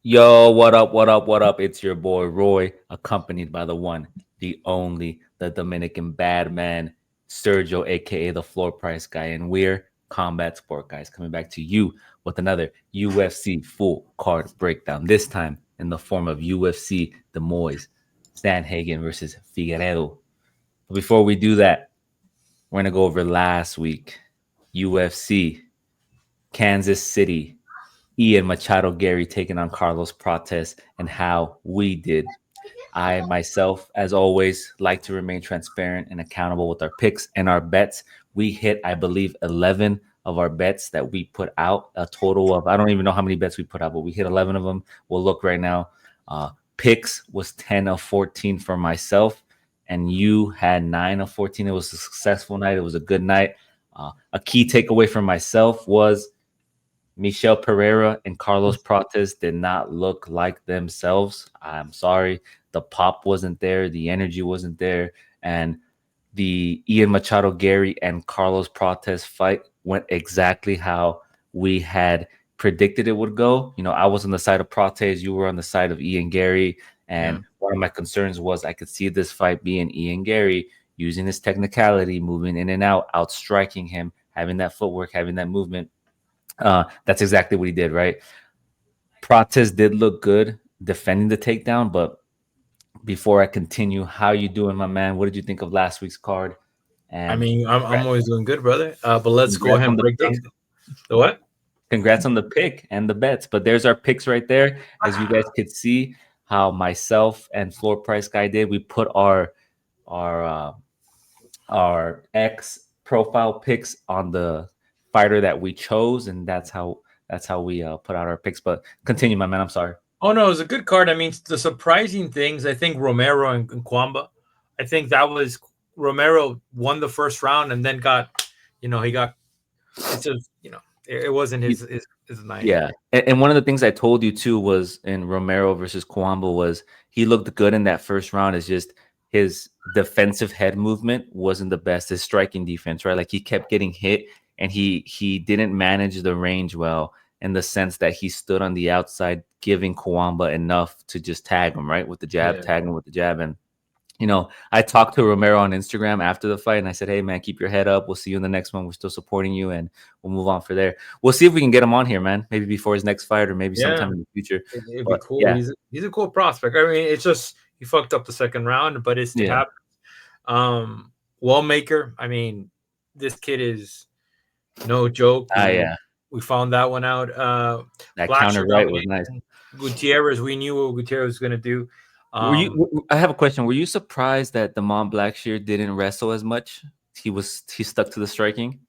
Yo, what up, what up, what up? It's your boy Roy, accompanied by the one, the only, the Dominican bad man, Sergio, aka the floor price guy, and we're combat sport guys coming back to you with another UFC full card breakdown, this time in the form of UFC Des Moines Sandhagen versus Figueiredo. But before we do that, we're gonna go over last week UFC Kansas City Ian Machado Gary taking on Carlos Prates and how we did. I myself, as always, like to remain transparent and accountable with our picks and our bets. We hit, I believe, 11 of our bets that we put out. A total of, I don't even know how many bets we put out, but we hit 11 of them. We'll look right now. Picks was 10 of 14 for myself, and you had 9 of 14. It was a successful night. It was a good night. A key takeaway for myself was Michel Pereira and Carlos Prates did not look like themselves. I'm sorry. The pop wasn't there. The energy wasn't there. And the Ian Machado Gary and Carlos Prates fight went exactly how we had predicted it would go. You know, I was on the side of Prates. You were on the side of Ian Gary. And one of my concerns was I could see this fight being Ian Gary using his technicality, moving in and out, outstriking him, having that footwork, having that movement. That's exactly what he did, right? Prates did look good defending the takedown, but before I continue, how you doing, my man? What did you think of last week's card? I And mean, I'm always doing good, brother. But let's go congrats ahead on and the break pick. down the what? Congrats on the pick and the bets. But there's our picks right there. As you guys could see, how myself and Floor Price Guy did. We put our uh, our X profile picks on the fighter that we chose, and that's how we put out our picks. But continue, my man. I'm sorry. Oh no, it was a good card. I mean, the surprising things. I think Romero and Kwamba. I think that was Romero won the first round and then got, he got. It's just it wasn't his night. Yeah, and one of the things I told you too was in Romero versus Kwamba was he looked good in that first round. It's just his defensive head movement wasn't the best. His striking defense, right? Like he kept getting hit, and he didn't manage the range well in the sense that he stood on the outside, giving Kwamba enough to just tag him right with the jab, Yeah. tag him with the jab, and I talked to Romero on Instagram after the fight, and I said, "Hey, man, keep your head up. We'll see you in the next one. We're still supporting you, and we'll move on for there. We'll see if we can get him on here, man. Maybe before his next fight, or maybe Yeah, sometime in the future." it'd be But cool. yeah, He's a cool prospect. I mean, it's just he fucked up the second round, but it yeah, happened. Wallmaker. I mean, this kid is no joke. yeah, We found that one out. that counter Blacksher right was nice. domination. Gutierrez. We knew what Gutierrez was gonna do. Were you? I have a question. Were you surprised that the Mont Blackshear didn't wrestle as much? He stuck to the striking.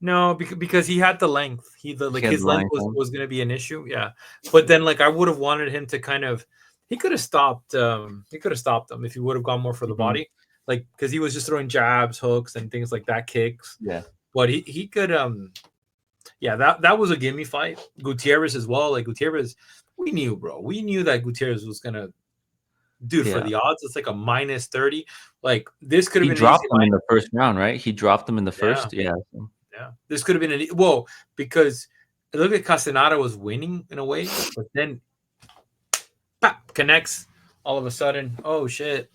No, because he had the length. He had His the length line. was going to be an issue. Yeah, but then I would have wanted him to kind of. He could have stopped. He could have stopped him if he would have gone more for the Mhm. body, because he was just throwing jabs, hooks, and things like that, kicks. Yeah, But he could. Yeah, that was a gimme fight. Gutierrez as well. Like Gutierrez, we knew, bro. We knew that Gutierrez was gonna. Dude, for yeah. the odds, it's like a -30. Like this could have He been an easy dropped him fight. in the first round, right? He dropped him in the Yeah. first. Yeah. Yeah, this could have been because look at Castaneda was winning in a way, but then pop, connects all of a sudden. Oh shit!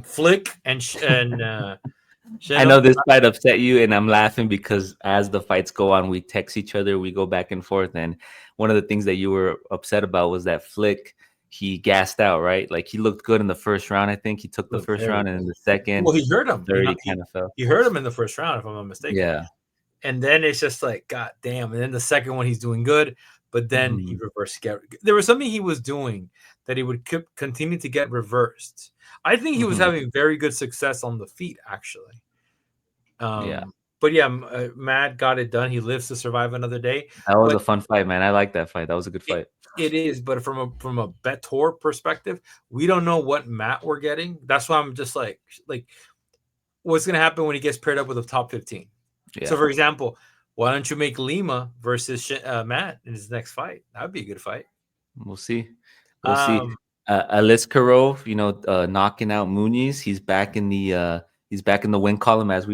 Flick and I know Shino. this fight upset you, and I'm laughing because as the fights go on, we text each other, we go back and forth. And one of the things that you were upset about was that Flick, he gassed out, right? Like he looked good in the first round. I think he took the Looked first round, terrible. and in the second, Well, he hurt him. third, he kind of fell. He hurt him in the first round, if I'm not mistaken. Yeah. And then it's just like, God damn. And then the second one, he's doing good, but then he Mhm. reversed. There was something he was doing that he would continue to get reversed. I think he was Mhm. having very good success on the feet, actually. Yeah. But yeah, Matt got it done. He lives to survive another day. That was a But fun fight, man. I like that fight. That was a good it, fight. it is. But from a Betor perspective, we don't know what Matt we're getting. That's why I'm just like what's gonna happen when he gets paired up with a top 15. So, Yeah. for example, why don't you make Lima versus Matt in his next fight? That would be a good fight. We'll see. We'll see. Um, Aliskarov, knocking out Muniz. He's back in the win column as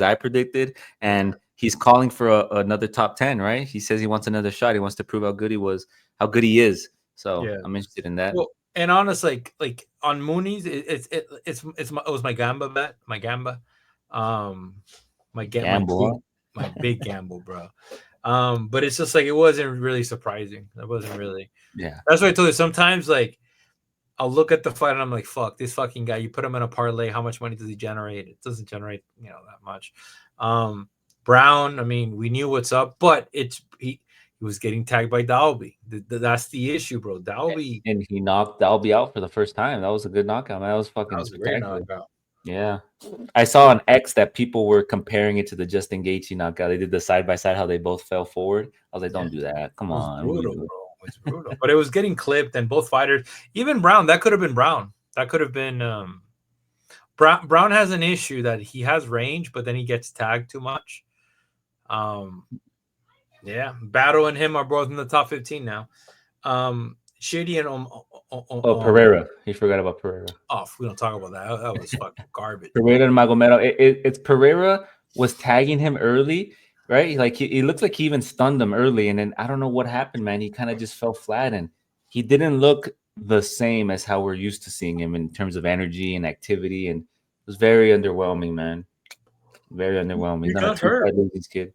I predicted, and he's calling for another top 10. Right? He says he wants another shot. He wants to prove how good he is. So Yeah. I'm interested in that. Well, and honest, like on Moonies, it was my gamba bet, um, my big Gamble, my big gamble, bro. But it's just like it wasn't really surprising. It wasn't really. Yeah. That's why I told you. Sometimes like I'll look at the fight and I'm like, fuck, this fucking guy. You put him in a parlay. How much money does he generate? It doesn't generate, that much. Brown, I mean, we knew what's up, but he was getting tagged by Dalby. That's the issue, bro. Dalby, And he knocked Dalby out for the first time. That was a good knockout, man. That was that fucking was a great spectacular. knockout. Yeah. I saw on X that people were comparing it to the Justin Gaethje knockout. They did the side by side how they both fell forward. I was like, don't do that. Come It was on. What are you brutal, doing? bro. It was brutal. But it was getting clipped, and both fighters, even Brown, that could have been Brown. That could have been Brown has an issue that he has range, but then he gets tagged too much. Yeah, Battle and him are both in the top 15 now. Shady and Pereira. He forgot about Pereira. we don't talk about that. That was fucking garbage. Pereira and Magomedov. It's Pereira was tagging him early, right? Like he looked like he even stunned him early, and then I don't know what happened, man. He kind of just fell flat, and he didn't look the same as how we're used to seeing him in terms of energy and activity, and it was very underwhelming, man. Very underwhelming. He Not a got hurt. two-fight losing kid.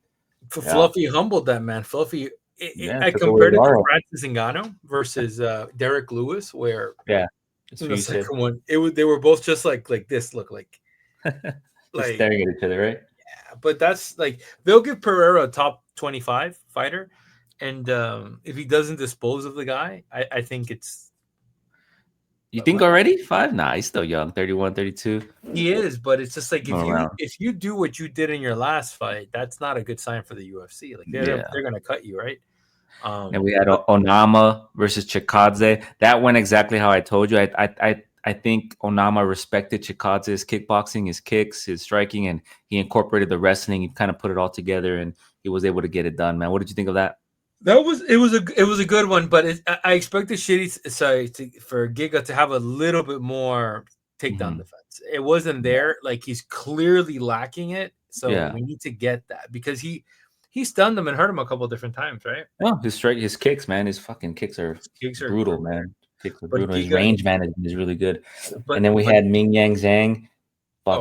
Yeah. Fluffy humbled that man. Fluffy. I took away compared it to Laro. Francis Ngannou versus Derek Lewis, where Yeah, in the second one, they were both just like this. Look like just staring at each other, right? Yeah, but that's like they'll give Pereira a top 25 fighter, and if he doesn't dispose of the guy, I think it's. You think already 5? Nah, he's still young, 31, 32. He is, but it's just like Going if you do what you did in your last fight, that's not a good sign for the UFC. Like they're gonna cut you, right? And we had Onama versus Chikadze. That went exactly how I told you. I think Onama respected Chikadze's kickboxing, his kicks, his striking, and he incorporated the wrestling. He kind of put it all together, and he was able to get it done, man. What did you think of that? It was a good one, but I expected for Giga to have a little bit more takedown defense. It wasn't there. Like he's clearly lacking it. So we need to get that because he stunned him and hurt him a couple of different times, right? No, his kicks, man. His fucking kicks are brutal, man. Kicks are brutal. His range management is really good. And then we had Ming Yang Zhang.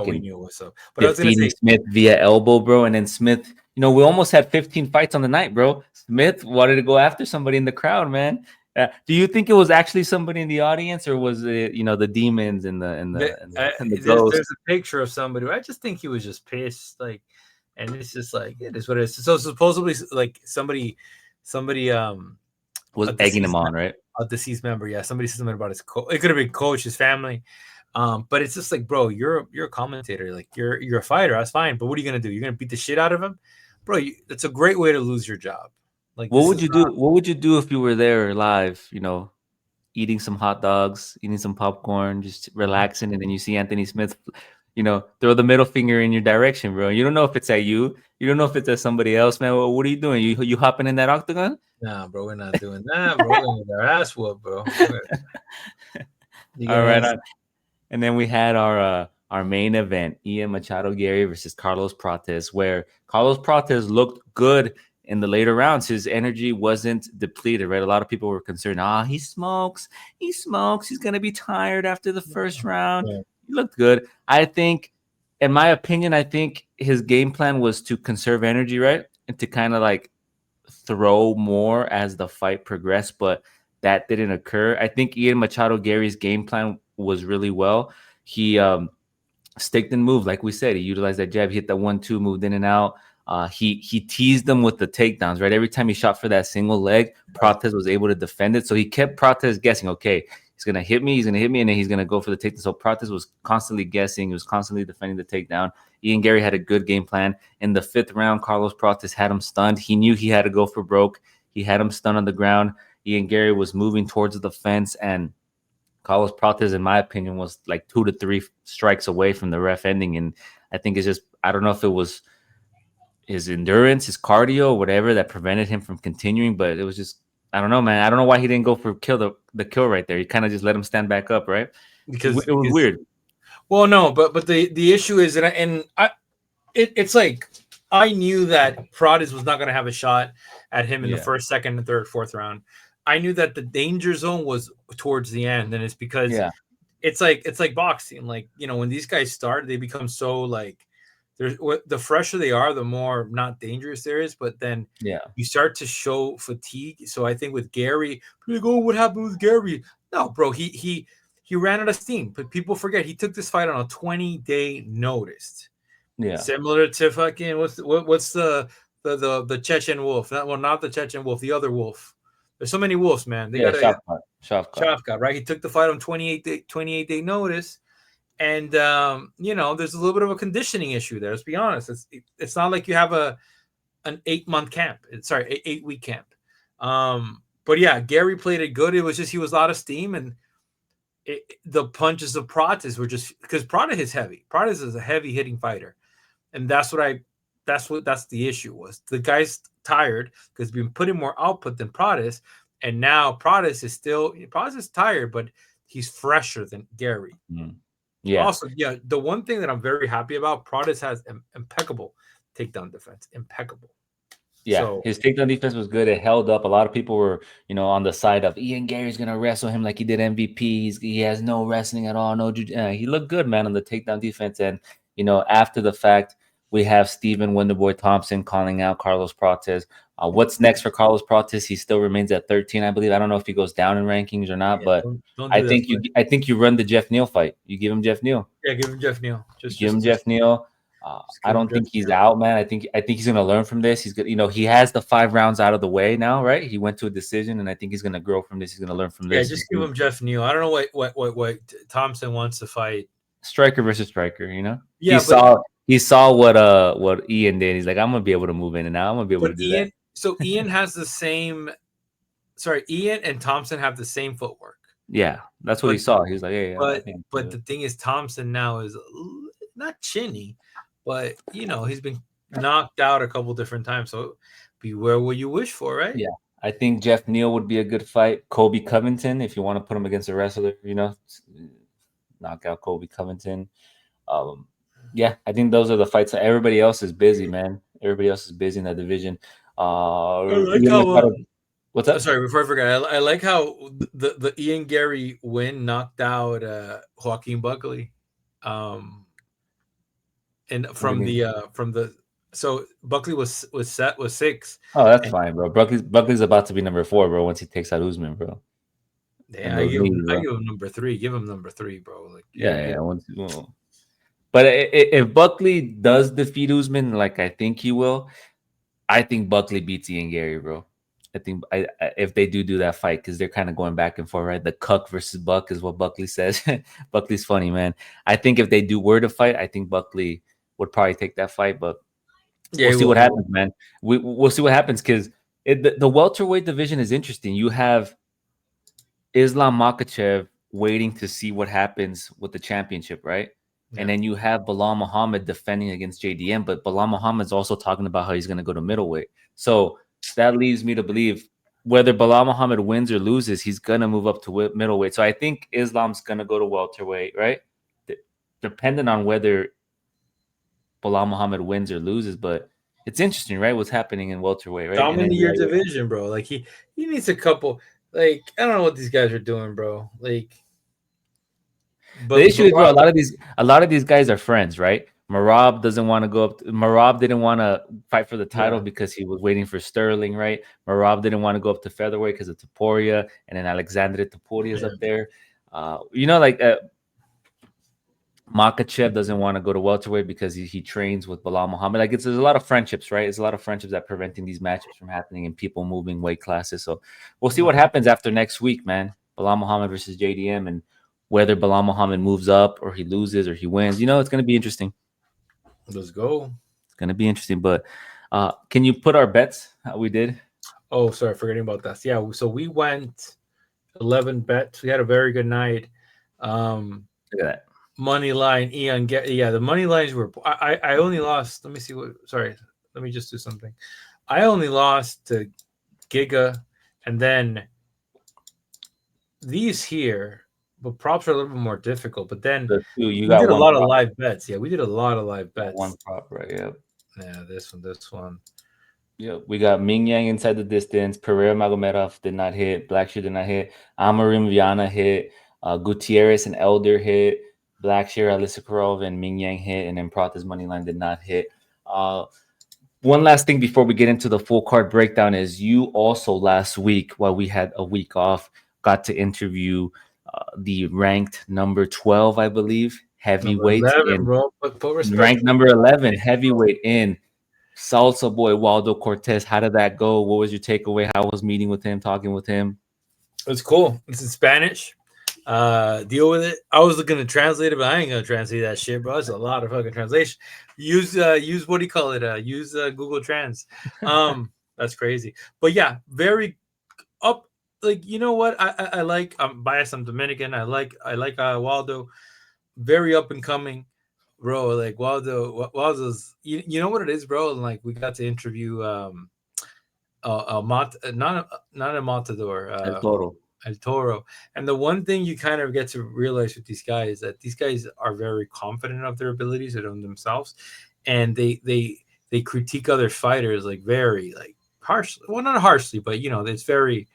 We knew what's up. But I was defeating Smith via elbow, bro. And then Smith, we almost had 15 fights on the night, bro. Smith wanted to go after somebody in the crowd, man. Do you think it was actually somebody in the audience, or was it, the demons and the ghosts? There's a picture of somebody. I just think he was just pissed, like, and it's just like it is what it is. So supposedly, like somebody was egging him on, right? A deceased member, yeah. Somebody said something about his it could have been coach, his family. But it's just like, bro, you're a commentator, like you're a fighter. That's fine, but what are you gonna do? You're gonna beat the shit out of him, bro. That's a great way to lose your job. Like, what would you do? What would you do if you were there live? Eating some hot dogs, eating some popcorn, just relaxing, and then you see Anthony Smith, throw the middle finger in your direction, bro. You don't know if it's at you. You don't know if it's at somebody else, man. Well, what are you doing? You hopping in that octagon? Nah, bro, we're not doing that, bro. We're gonna get our ass whooped, bro. All right. And then we had our main event, Ian Machado Gary versus Carlos Prates, where Carlos Prates looked good in the later rounds. His energy wasn't depleted, right? A lot of people were concerned, he smokes. He's going to be tired after the first round. Yeah. He looked good. I think, in my opinion, his game plan was to conserve energy, right? And to kind of like throw more as the fight progressed, but that didn't occur. I think Ian Machado Gary's game plan was really well. He sticked and moved, like we said. He utilized that jab, hit that 1-2, moved in and out. He teased them with the takedowns, right? Every time he shot for that single leg, Prates was able to defend it. So he kept Prates guessing, okay, he's going to hit me, and then he's going to go for the takedown. So Prates was constantly guessing. He was constantly defending the takedown. Ian Gary had a good game plan. In the 5th round, Carlos Prates had him stunned. He knew he had to go for broke. He had him stunned on the ground. Ian Gary was moving towards the fence, and Carlos Prates, in my opinion, was like 2 to 3 strikes away from the ref ending. And I think it's just, I don't know if it was his endurance, his cardio, whatever that prevented him from continuing, but it was just, I don't know, man. I don't know why he didn't go for the kill right there. He kind of just let him stand back up, right? Because it was weird. Well, no, but the issue is, it's like I knew that Prates was not going to have a shot at him in the 1st, 2nd, and 3rd, 4th round. I knew that the danger zone was towards the end, and it's because Yeah, it's like boxing. Like, when these guys start, they become so like there's the fresher they are, the more not dangerous there is. But then yeah, you start to show fatigue. So I think with Gary, people like, oh, what happened with Gary? No, bro, he ran out of steam. But people forget he took this fight on a 20-day notice, yeah, similar to fucking what's the Chechen wolf? Not the Chechen wolf, the other wolf. There's so many wolves, man. They yeah. gotta Shavkat. Shavkat, right? He took the fight on 28-day notice. And there's a little bit of a conditioning issue there. Let's be honest. It's not like you have an 8-month camp. Sorry, 8-week camp. But yeah, Gary played it good. It was just he was out of steam, and the punches of Pratis were just because Pratis is heavy. Pratis is a heavy hitting fighter, and that's the issue was. The guy's tired because he's been putting more output than Pratis, and now Pratis is tired, but he's fresher than Gary. Mm. Yeah, Also, yeah, the one thing that I'm very happy about, Pratis has impeccable takedown defense. Impeccable. yeah. So His takedown defense was good. It held up. A lot of people were, on the side of Ian Gary's gonna wrestle him like he did MVP. He has no wrestling at all. No, he looked good, man, on the takedown defense. And after the fact, we have Steven Wonderboy Thompson calling out Carlos Prates. What's next for Carlos Prates? He still remains at 13, I believe. I don't know if he goes down in rankings or not, yeah, but don't do that. I think you run the Jeff Neal fight. You give him Jeff Neal. Yeah, give him Jeff Neal. You give him Jeff Neal. I give him don't Jeff think he's Neal. out, man. I think he's gonna learn from this. He's good. He has the 5 rounds out of the way now, right? He went to a decision, and I think he's gonna grow from this. He's gonna learn from Yeah, this. just give him Jeff Neal. I don't know what Thompson wants to fight. Striker versus striker. Yeah, He saw what Ian did. He's like, I'm gonna be able to move in and out. I'm gonna be able to do that. So Ian has the same. Sorry, Ian and Thompson have the same footwork. Yeah, that's what he saw. He was like, hey, but the thing is, Thompson now is not chinny, but he's been knocked out a couple different times. So beware what you wish for, right? Yeah, I think Jeff Neal would be a good fight. Colby Covington, if you want to put him against a wrestler, knock out Colby Covington. Yeah, I think those are the fights. Everybody else is busy, man. Everybody else is busy in that division. I like how. What's that? Sorry, before I forget, I like how the Ian Gary win knocked out Joaquin Buckley, and from the so Buckley was 6. Oh, that's fine, bro. Buckley's about to be number 4, bro. Once he takes out Usman, bro. Yeah, I give him number 3. Give him number 3, bro. Like yeah. But if Buckley does defeat Usman, like I think he will, I think Buckley beats Ian Gary, bro. I think if they do that fight, because they're kind of going back and forth, right? The cuck versus buck is what Buckley says. Buckley's funny, man. I think if they were to fight, I think Buckley would probably take that fight, but we'll see what happens, man. We'll see what happens, because the welterweight division is interesting. You have Islam Makhachev waiting to see what happens with the championship, right? Yeah. And then you have Belal Muhammad defending against JDM, but Belal Muhammad's also talking about how he's going to go to middleweight. So that leads me to believe whether Belal Muhammad wins or loses, he's going to move up to middleweight. So I think Islam's going to go to welterweight, right? Depending on whether Belal Muhammad wins or loses, but it's interesting, right? What's happening in welterweight, right? Dominate your division, bro. Like he needs a couple. Like I don't know what these guys are doing, bro. Like, but the issue is, bro, a lot of these guys are friends, right? Marab doesn't want to go up. Marab didn't want to fight for the title because he was waiting for Sterling, right? Marab didn't want to go up to featherweight because of Topuria, and then Alexandre Topuria is up there. Makhachev doesn't want to go to welterweight because he trains with Belal Muhammad. Like there's a lot of friendships, right? There's a lot of friendships that preventing these matchups from happening and people moving weight classes. So we'll see what happens after next week, man. Belal Muhammad versus JDM, and whether Belal Muhammad moves up or he loses or he wins. It's going to be interesting. Let's go. It's going to be interesting. But can you put our bets? How we did? Oh, sorry, forgetting about that. Yeah, so we went 11 bets. We had a very good night. Look at that. Money line, Ian. The money lines were. I only lost. Let me see what. Sorry, let me just do something. I only lost to Giga, and then these here. But props are a little bit more difficult. But then we did a lot of live bets. Yeah, we did a lot of live bets. One prop, right? Yeah. Yeah, this one. Yeah, we got Ming Yang inside the distance. Pereira Magomedov did not hit. Blackshear did not hit. Amarim Viana hit. Gutierrez and Elder hit. Blackshear, Alisakarov, and Ming Yang hit. And then Prata's money line did not hit. One last thing before we get into the full card breakdown is you also last week, while we had a week off, got to interview the ranked number 12, I believe, Number heavyweight 11, in bro. Put respect. ranked number 11, heavyweight in Salsa Boy Waldo Cortez. How did that go? What was your takeaway? How was meeting with him, talking with him? It's cool. It's in Spanish. Deal with it. I was looking to translate it, but I ain't gonna translate that shit, bro. It's a lot of fucking translation. Use what do you call it? Use Google Trans. That's crazy. But yeah, very up. Like, you know what? I like. I'm biased. I'm Dominican. I like Waldo. Very up and coming, bro. Like Waldo's. You know what it is, bro. And like we got to interview not a Matador. El Toro. El Toro. And the one thing you kind of get to realize with these guys is that these guys are very confident of their abilities and on themselves, and they critique other fighters like very like harshly. Well, not harshly, but you know, it's very.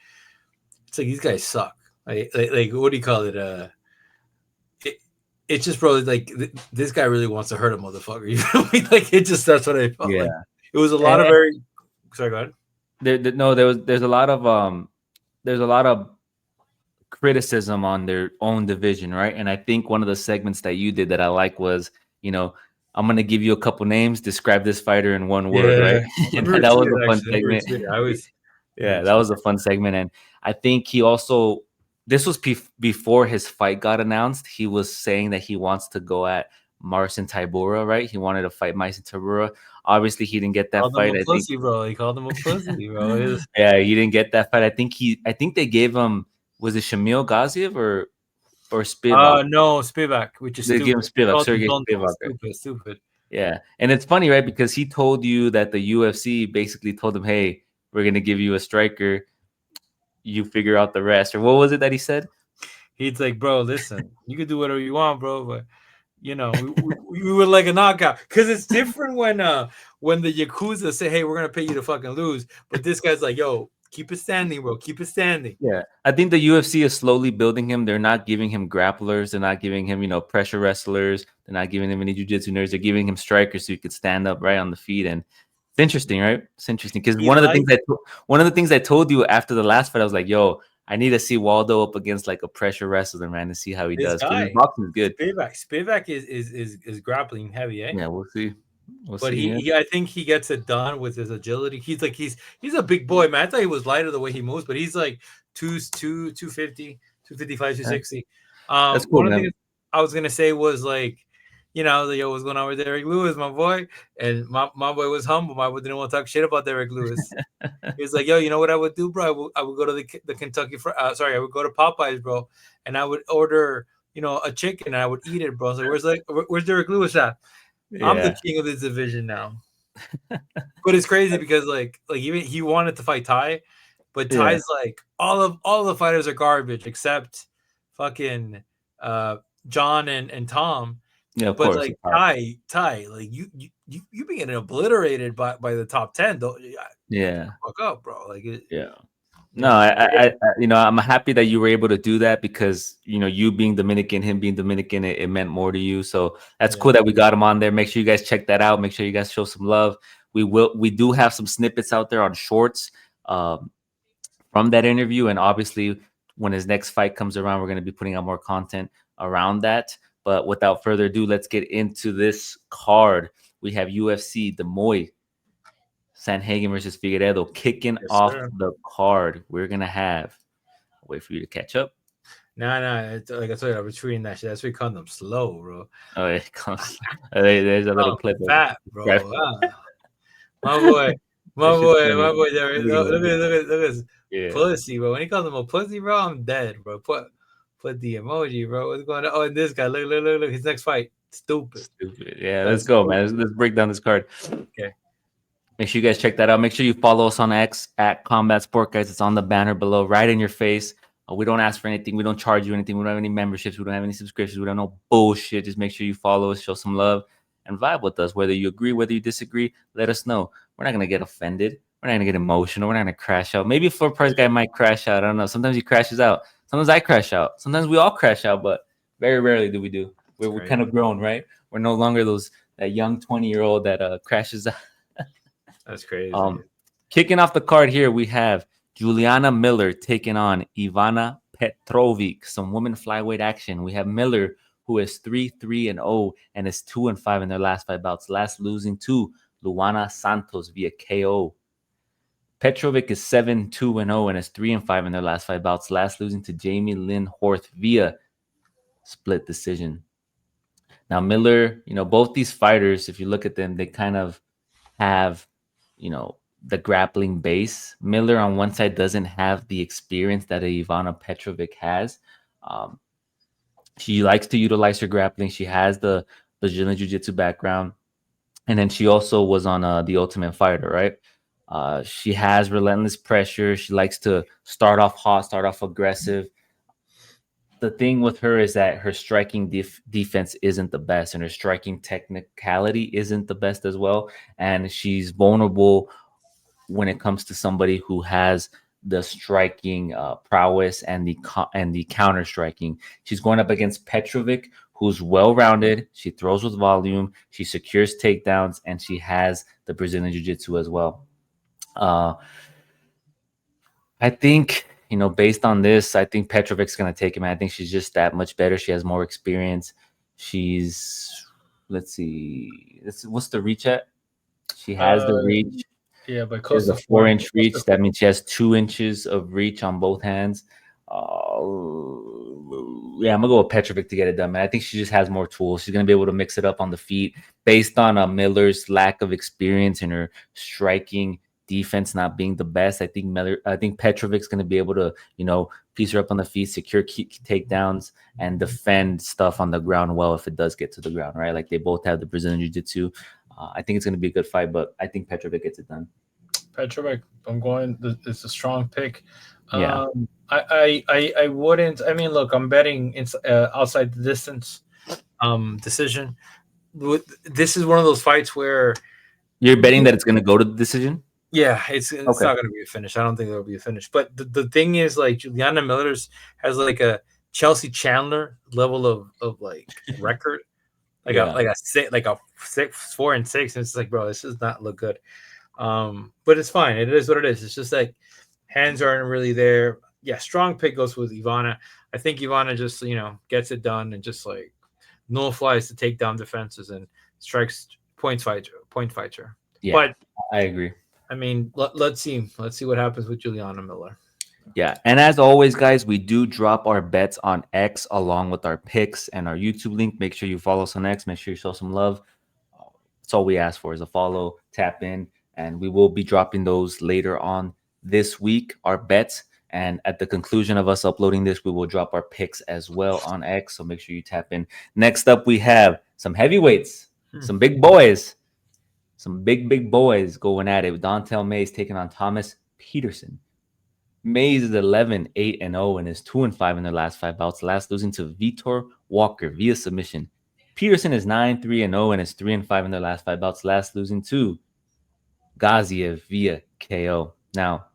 It's like these guys suck. Like what do you call it? It's just bro. Like this guy really wants to hurt a motherfucker. You feel me? Like it just that's what I felt. Yeah. Like. It was a lot of very. Sorry, go ahead. There's a lot of criticism on their own division, right? And I think one of the segments that you did that I like was, I'm gonna give you a couple names, describe this fighter in one word, right? And that was a fun segment. That was a fun segment, and I think he also this was before his fight got announced. He was saying that he wants to go at Marcin Tybura, right? He wanted to fight Marcin Tybura. Obviously, he didn't get that fight. I think, bro. He called him a pussy, bro. Yeah, he didn't get that fight. I think they gave him, was it Shamil Gaziev or Spivak? No, Spivak, which is they gave him Spivak, Sergey Spivak. Stupid. Yeah, and it's funny, right? Because he told you that the UFC basically told him, "Hey, we're gonna give you a striker. You figure out the rest." Or what was it that he said? He's like, "Bro, listen, you can do whatever you want, bro, but." You know, we would like a knockout because it's different when the Yakuza say, "Hey, we're gonna pay you to fucking lose," but this guy's like, "Yo, keep it standing, bro. Keep it standing." Yeah, I think the UFC is slowly building him. They're not giving him grapplers. They're not giving him, pressure wrestlers. They're not giving him any jiu-jitsu nerds. They're giving him strikers so he could stand up right on the feet. And it's interesting, right? It's interesting because one of the things I told you after the last fight, I was like, "Yo, I need to see Waldo up against like a pressure wrestler, man, to see how he does. His boxing is good. Spivak is grappling heavy, eh? Yeah, we'll see. But he I think he gets it done with his agility. He's like he's a big boy, man. I thought he was lighter the way he moves, but he's like 250, 255, 260. That's cool, one of the man. things I was gonna say was like, yo, what's going on with Derek Lewis, my boy? And my boy was humble. My boy didn't want to talk shit about Derek Lewis. He was like, yo, you know what I would do, bro? I would go to the Kentucky I would go to Popeyes, bro, and I would order, a chicken and I would eat it, bro. So where's Derek Lewis at? Yeah. I'm the king of this division now. But it's crazy because like even he wanted to fight Ty, but Ty's like all of the fighters are garbage except fucking John and Tom. Yeah, of but course. Like Ty, like you be getting obliterated by the top 10. Don't fuck up, bro. Like No, I'm happy that you were able to do that because you being Dominican, him being Dominican, it meant more to you. So that's cool that we got him on there. Make sure you guys check that out. Make sure you guys show some love. We do have some snippets out there on shorts from that interview, and obviously when his next fight comes around, we're going to be putting out more content around that. But without further ado, let's get into this card. We have UFC Des Moines Sandhagen versus Figueiredo kicking off the card. We're gonna have. Wait for you to catch up. Nah. Like I told you, I was reading that shit. That's why we call them slow, bro. Oh, it comes. There's a little clip. Fat, bro. My boy. There. Look at this pussy, bro. When he calls him a pussy, bro, I'm dead, bro. Put the emoji, bro. What's going on? Oh, and this guy. Look. His next fight. Stupid. Yeah, let's go, man. Let's break down this card. Okay. Make sure you guys check that out. Make sure you follow us on X at Combat Sport, guys. It's on the banner below, right in your face. We don't ask for anything. We don't charge you anything. We don't have any memberships. We don't have any subscriptions. We don't know bullshit. Just make sure you follow us, show some love, and vibe with us. Whether you agree, whether you disagree, let us know. We're not going to get offended. we're not gonna get emotional. We're not gonna crash out. Maybe floor price guy might crash out. I don't know. Sometimes he crashes out. Sometimes I crash out. Sometimes we all crash out, but very rarely do we do. We're kind of grown, right? We're no longer that young 20-year-old that crashes out. That's crazy. Kicking off the card here, we have Juliana Miller taking on Ivana Petrovic. Some women flyweight action. We have Miller, who is 3-3-0 and is 2-5 in their last 5 bouts, last losing to Luana Santos via KO. Petrovic is 7-2-0 and is 3-5 in their last 5 bouts, last losing to Jamie Lynn Horth via split decision. Now, Miller, both these fighters, if you look at them, they kind of have, the grappling base. Miller on one side doesn't have the experience that Ivana Petrovic has. She likes to utilize her grappling. She has the Brazilian Jiu-Jitsu background. And then she also was on The Ultimate Fighter, right? She has relentless pressure. She likes to start off hot, start off aggressive. The thing with her is that her striking defense isn't the best, and her striking technicality isn't the best as well. And she's vulnerable when it comes to somebody who has the striking prowess and the counter striking. She's going up against Petrovic, who's well-rounded. She throws with volume. She secures takedowns, and she has the Brazilian Jiu-Jitsu as well. I think, based on this, I think Petrovic's going to take him. I think she's just that much better. She has more experience. Let's see. What's the reach at? She has the reach. Yeah, but she has a 4-inch reach. That means she has 2 inches of reach on both hands. Yeah, I'm going to go with Petrovic to get it done, man. I think she just has more tools. She's going to be able to mix it up on the feet based on Miller's lack of experience and her striking defense not being the best. I think Petrovic's going to be able to, piece her up on the feet, secure takedowns, and defend stuff on the ground well if it does get to the ground, right? Like they both have the Brazilian Jiu-Jitsu. I think it's going to be a good fight, but I think Petrovic gets it done. Petrovic, it's a strong pick. Yeah. I wouldn't. I mean, look, I'm betting outside the distance decision. This is one of those fights where you're betting that it's going to go to the decision. Yeah, it's not going to be a finish. I don't think there'll be a finish. But the thing is, like, Juliana Miller's has like a Chelsea Chandler level of like record, like a 6, 4, and 6. And it's like, bro, this does not look good. But it's fine. It is what it is. It's just like hands aren't really there. Yeah, strong pick goes with Ivana. I think Ivana just gets it done and just like nullifies the takedown defenses and strikes point fighter. Yeah, but I agree. I mean, let's see what happens with Juliana Miller. Yeah, and as always, guys, we do drop our bets on X along with our picks and our YouTube link. Make sure you follow us on X. Make sure you show some love. That's all we ask for is a follow, tap in, and we will be dropping those later on this week, our bets. And at the conclusion of us uploading this, we will drop our picks as well on X. So make sure you tap in. Next up, we have some heavyweights, some big boys. Some big boys going at it. Dontel Mays taking on Thomas Petersen. Mays is 11-8-0 and is 2-5 in their last 5 bouts, last losing to Vitor Walker via submission. Petersen is 9-3-0 and is 3-5 in their last 5 bouts, last losing to Gaziev via KO. Now,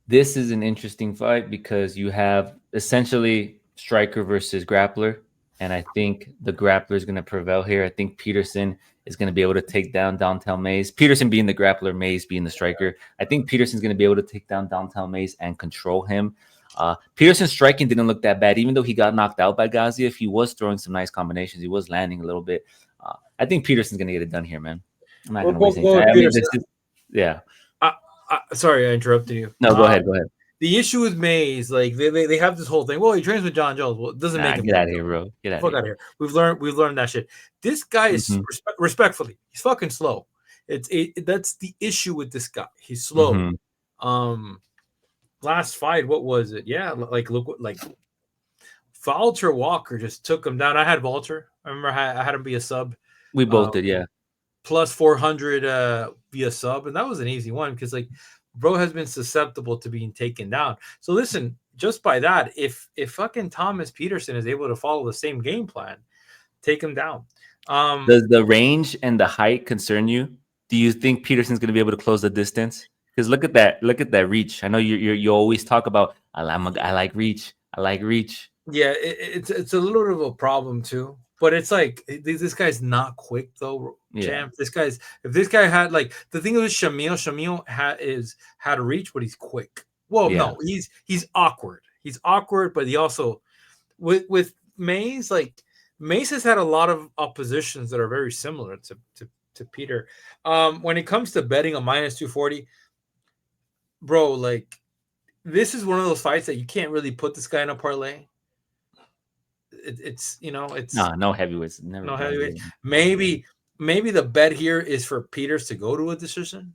this is an interesting fight because you have essentially striker versus grappler. And I think the grappler is going to prevail here. I think Petersen is going to be able to take down Dontel Mays. Petersen being the grappler, Mays being the striker. I think Petersen's going to be able to take down Dontel Mays and control him. Petersen's striking didn't look that bad. Even though he got knocked out by Gaziev, he was throwing some nice combinations. He was landing a little bit. I think Petersen's going to get it done here, man. I'm not going to waste any time. Yeah. Sorry, I interrupted you. No, go ahead. The issue with Mays, like they have this whole thing. Well, he trains with John Jones. Well, it doesn't make him get out of here, bro. Get out of here. We've learned that shit. This guy is respectfully, he's fucking slow. That's the issue with this guy. He's slow. Last fight, what was it? Yeah, look Walter Walker just took him down. I had Walter. I remember I had him be a sub. We both did, yeah. Plus 400 via sub, and that was an easy one because like bro has been susceptible to being taken down. So listen, just by that, if fucking Thomas Petersen is able to follow the same game plan, take him down. Does the range and the height concern you? Do you think Petersen's going to be able to close the distance? Because look at that. Look at that reach. I know you always talk about I like reach. I like reach. Yeah, it's a little bit of a problem too. But it's like this guy's not quick though, Yeah. champ. This guy's if this guy had like the thing with Shamil had a reach, but he's quick. Well, Yeah. no, he's awkward. He's awkward, but he also with Mays, like Mays has had a lot of oppositions that are very similar to Peter. When it comes to betting a minus 240, bro, like this is one of those fights that you can't really put this guy in a parlay. It's it's No heavyweights. Never no been. heavyweight. Maybe the bet here is for Peters to go to a decision.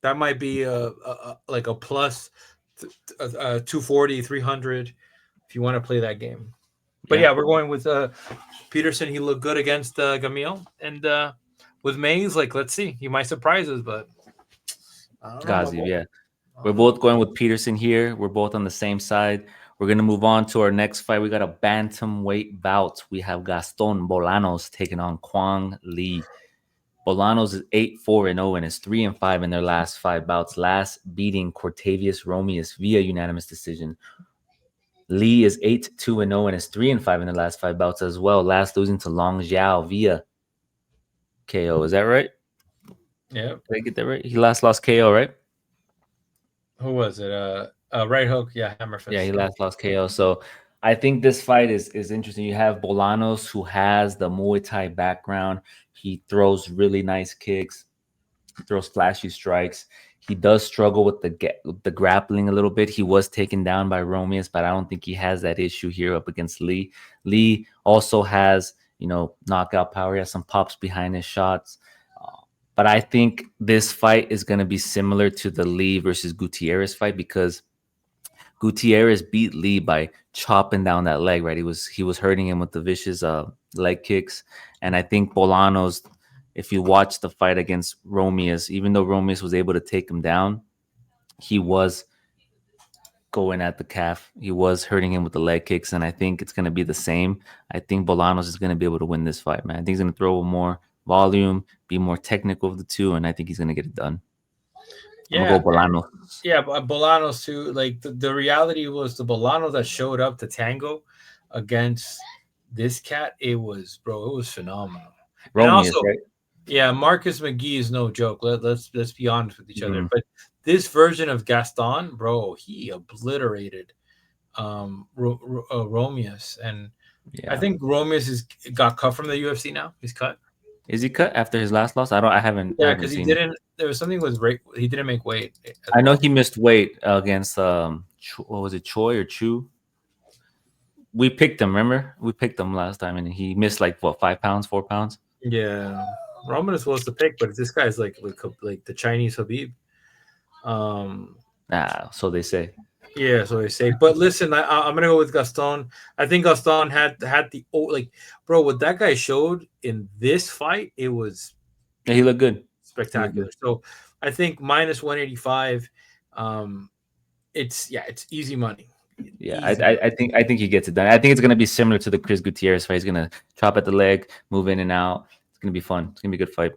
That might be like a plus 240, 300 if you want to play that game. But yeah, we're going with Petersen. He looked good against Gamil, and with Mays, like let's see, he might surprise us, but I don't know. Gazi, yeah. We're both going with Petersen here. We're both on the same side. We're going to move on to our next fight. We got a bantamweight bout. We have Gaston Bolanos taking on Kwang Lee. Bolanos is 8-4-0 and is 3-5 in their last 5 bouts, last beating Cortavius Romeus via unanimous decision. Lee is 8-2-0 and is 3-5 in the last 5 bouts as well, last losing to Long Xiao via KO. Is that right? Yeah. Did I get that right? He last lost KO, right? Who was it? Right hook. Yeah, hammer fist. Yeah, he last lost KO. So I think this fight is interesting. You have Bolanos, who has the Muay Thai background. He throws really nice kicks. He throws flashy strikes. He does struggle with the grappling a little bit. He was taken down by Romeus, but I don't think he has that issue here up against Lee. Lee also has, knockout power. He has some pops behind his shots. But I think this fight is going to be similar to the Lee versus Gutierrez fight because Gutierrez beat Lee by chopping down that leg, right? He was hurting him with the vicious leg kicks. And I think Bolanos, if you watch the fight against Romeus, even though Romeus was able to take him down, he was going at the calf. He was hurting him with the leg kicks, and I think it's going to be the same. I think Bolanos is going to be able to win this fight, man. I think he's going to throw more volume, be more technical of the two, and I think he's going to get it done. Yeah, I'm going to go Bolanos. Yeah, but Bolanos too. Like the reality was the Bolanos that showed up to tango against this cat. It was phenomenal. Romeus, and also, right? Yeah, Marcus McGee is no joke. Let's be honest with each other. But this version of Gaston, bro, he obliterated Romeus, and I think Romeus got cut from the UFC now. He's cut. Is he cut after his last loss? I haven't. Yeah, because he didn't. There was something with he didn't make weight. I know he missed weight against what was it, Choi or Chu? We picked him. Remember, we picked him last time, and he missed like 5 pounds, 4 pounds. Yeah, Roman is supposed to pick, but this guy's like the Chinese Habib. So they say. Yeah, so they say. But listen, I'm gonna go with Gaston. I think Gaston had the bro. What that guy showed in this fight, it was. Yeah, he looked good. Spectacular. So I think minus 185. It's easy money. Yeah, I think he gets it done. I think it's gonna be similar to the Chris Gutierrez fight. He's gonna chop at the leg, move in and out. It's gonna be fun. It's gonna be a good fight.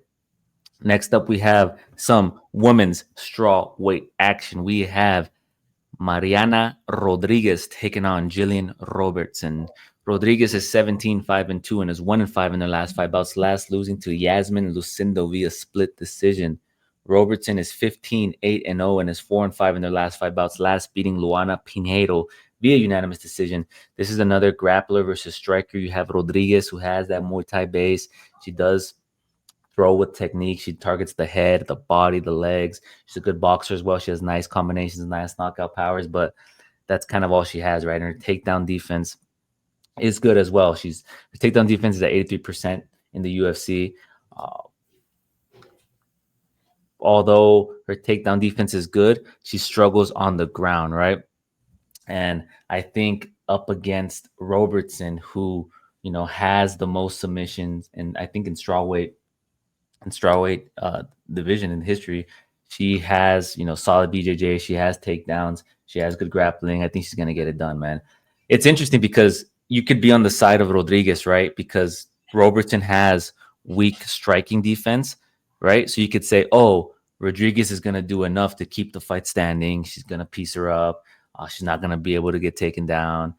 Next up, we have some women's straw weight action. We have Mariana Rodriguez taking on Jillian Robertson. Rodriguez is 17-5-2 and is 1-5 in their last 5 bouts, last losing to Yasmin Lucindo via split decision. Robertson is 15-8-0 and is 4-5 in their last 5 bouts, last beating Luana Pinheiro via unanimous decision. This is another grappler versus striker. You have Rodriguez, who has that Muay Thai base. She does throw with technique. She targets the head, the body, the legs. She's a good boxer as well. She has nice combinations, nice knockout powers, but that's kind of all she has, right? And her takedown defense is good as well. Her takedown defense is at 83% in the UFC. Although her takedown defense is good, she struggles on the ground, right? And I think up against Robertson, who has the most submissions, and I think in strawweight division in history, she has solid BJJ. She has takedowns. She has good grappling. I think she's gonna get it done, man. It's interesting because you could be on the side of Rodriguez, right? Because Robertson has weak striking defense, right? So you could say, oh, Rodriguez is going to do enough to keep the fight standing. She's going to piece her up. She's not going to be able to get taken down.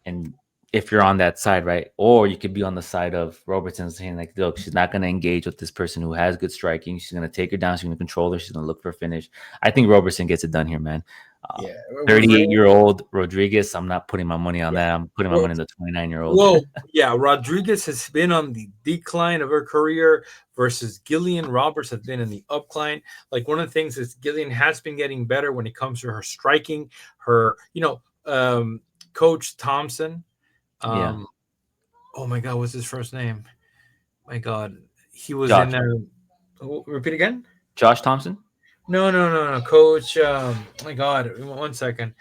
And if you're on that side, right? Or you could be on the side of Robertson saying, like, look, she's not going to engage with this person who has good striking. She's going to take her down. She's going to control her. She's going to look for a finish. I think Robertson gets it done here, man. Yeah, 38-year-old Rodriguez, I'm not putting my money on that. I'm putting my money on the 29-year-old. Well, yeah, Rodriguez has been on the decline of her career versus Gillian Roberts has been in the upcline. Like, one of the things is Gillian has been getting better when it comes to her striking, her, Coach Thompson. Yeah. Oh my God, what's his first name? My God, he was Josh. in there. Repeat again. Josh Thompson? No. Coach. My God, 1 second.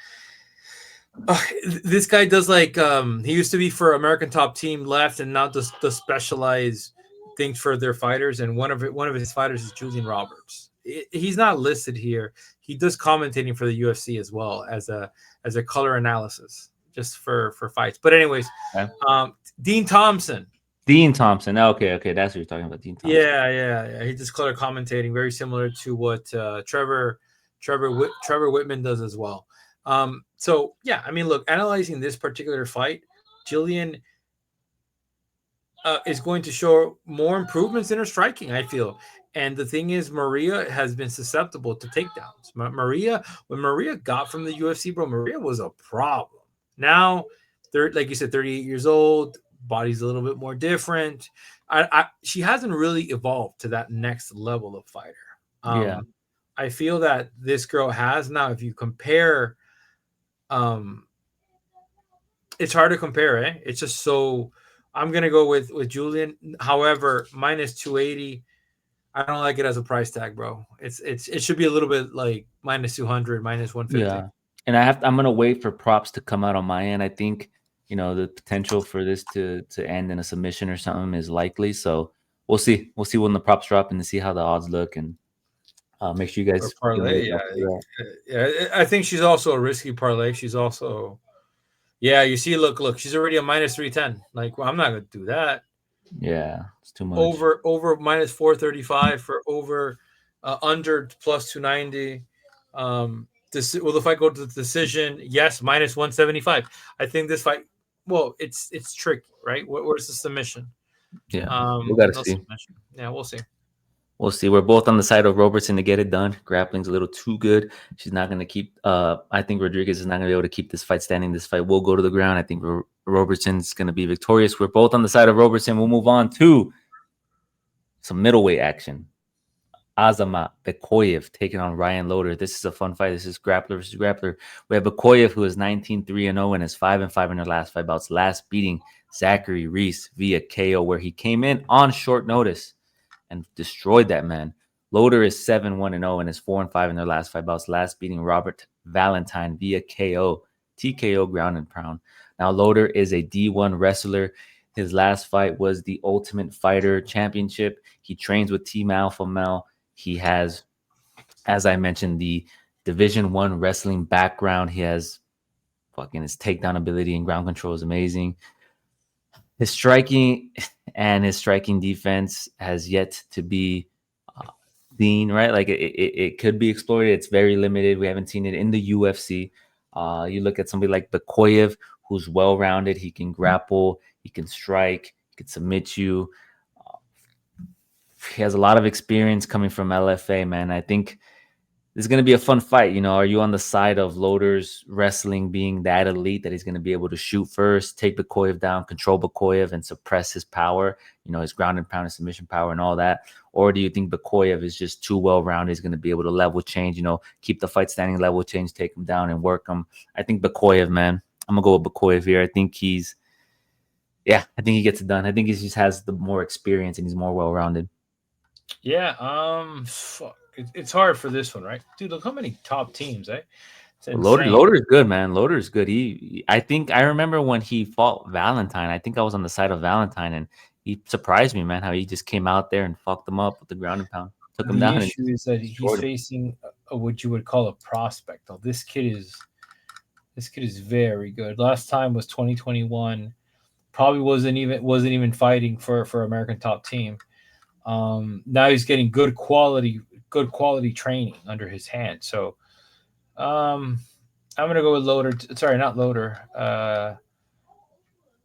This guy does he used to be for American Top Team, left, and now does specialize things for their fighters. And one of his fighters is Julian Roberts. He's not listed here. He does commentating for the UFC as well as a color analysis just for fights. But anyways, Okay. Dean Thompson. Dean Thompson. Okay, that's what you're talking about. Dean Thompson. Yeah. He does color commentating, very similar to what Trevor Whitman does as well. So yeah, I mean, look, analyzing this particular fight, Jillian is going to show more improvements in her striking, I feel. And the thing is, Maria has been susceptible to takedowns. When Maria got from the UFC, bro, Maria was a problem. Now, like you said, 38 years old, body's a little bit more different. She hasn't really evolved to that next level of fighter. Yeah. I feel that this girl has now. If you compare, it's hard to compare, eh? It's just so. I'm gonna go with Julian. However, minus 280. I don't like it as a price tag, bro. It should be a little bit like minus 200, minus 150. Yeah. And I'm gonna wait for props to come out on my end. I think the potential for this to end in a submission or something is likely. So we'll see. We'll see when the props drop and to see how the odds look, and make sure you guys parlay. Yeah. I think she's also a risky parlay. She's also, yeah. You see, look. She's already a minus 310. Like, well, I'm not gonna do that. Yeah, it's too much. Over minus 435 for over, under plus 290. Will the fight go to the decision? Yes, minus 175. I think this fight. Well, it's tricky, right? Where's the submission? Yeah, we gotta see. Submission. Yeah, we'll see. We'll see. We're both on the side of Robertson to get it done. Grappling's a little too good. She's not going to keep. I think Rodriguez is not going to be able to keep this fight standing. This fight will go to the ground. I think Robertson's going to be victorious. We're both on the side of Robertson. We'll move on to some middleweight action. Azamat Bekeov taking on Ryan Loder. This is a fun fight. This is grappler versus grappler. We have Bekeov, who is 19-3-0 and is 5-5 in her last 5 bouts. Last beating Zachary Reese via KO, where he came in on short notice and destroyed that man. Loder is 7-1-0 and is 4-5 in their last 5 bouts. Last beating Robert Valentine via KO, TKO ground and pound. Now Loder is a D1 wrestler. His last fight was the Ultimate Fighter Championship. He trains with Team Alpha Male. He has, as I mentioned, the Division I wrestling background. He has his takedown ability and ground control is amazing. His striking and his striking defense has yet to be seen, right? Like it could be exploited. It's very limited. We haven't seen it in the UFC. You look at somebody like Bekeov, who's well-rounded. He can grapple. He can strike. He can submit you. He has a lot of experience coming from LFA, man. I think this is going to be a fun fight. Are you on the side of Loder's wrestling being that elite that he's going to be able to shoot first, take Bekeov down, control Bekeov, and suppress his power, his ground and pound and submission power and all that? Or do you think Bekeov is just too well-rounded? He's going to be able to level change, keep the fight standing, level change, take him down and work him? I think Bekeov, man. I'm going to go with Bekeov here. I think he gets it done. I think he just has the more experience and he's more well-rounded. Yeah, it's hard for this one, right? Dude, look how many top teams, eh? Loder is good, man. Loder is good. I think I remember when he fought Valentine. I think I was on the side of Valentine, and he surprised me, man. How he just came out there and fucked him up with the ground and pound, took him down. The issue is that he's facing what you would call a prospect. Though this kid is very good. Last time was 2021. probably wasn't even fighting for American top team. Now he's getting good quality training under his hand. So I'm gonna go with Loder. Sorry, not Loder.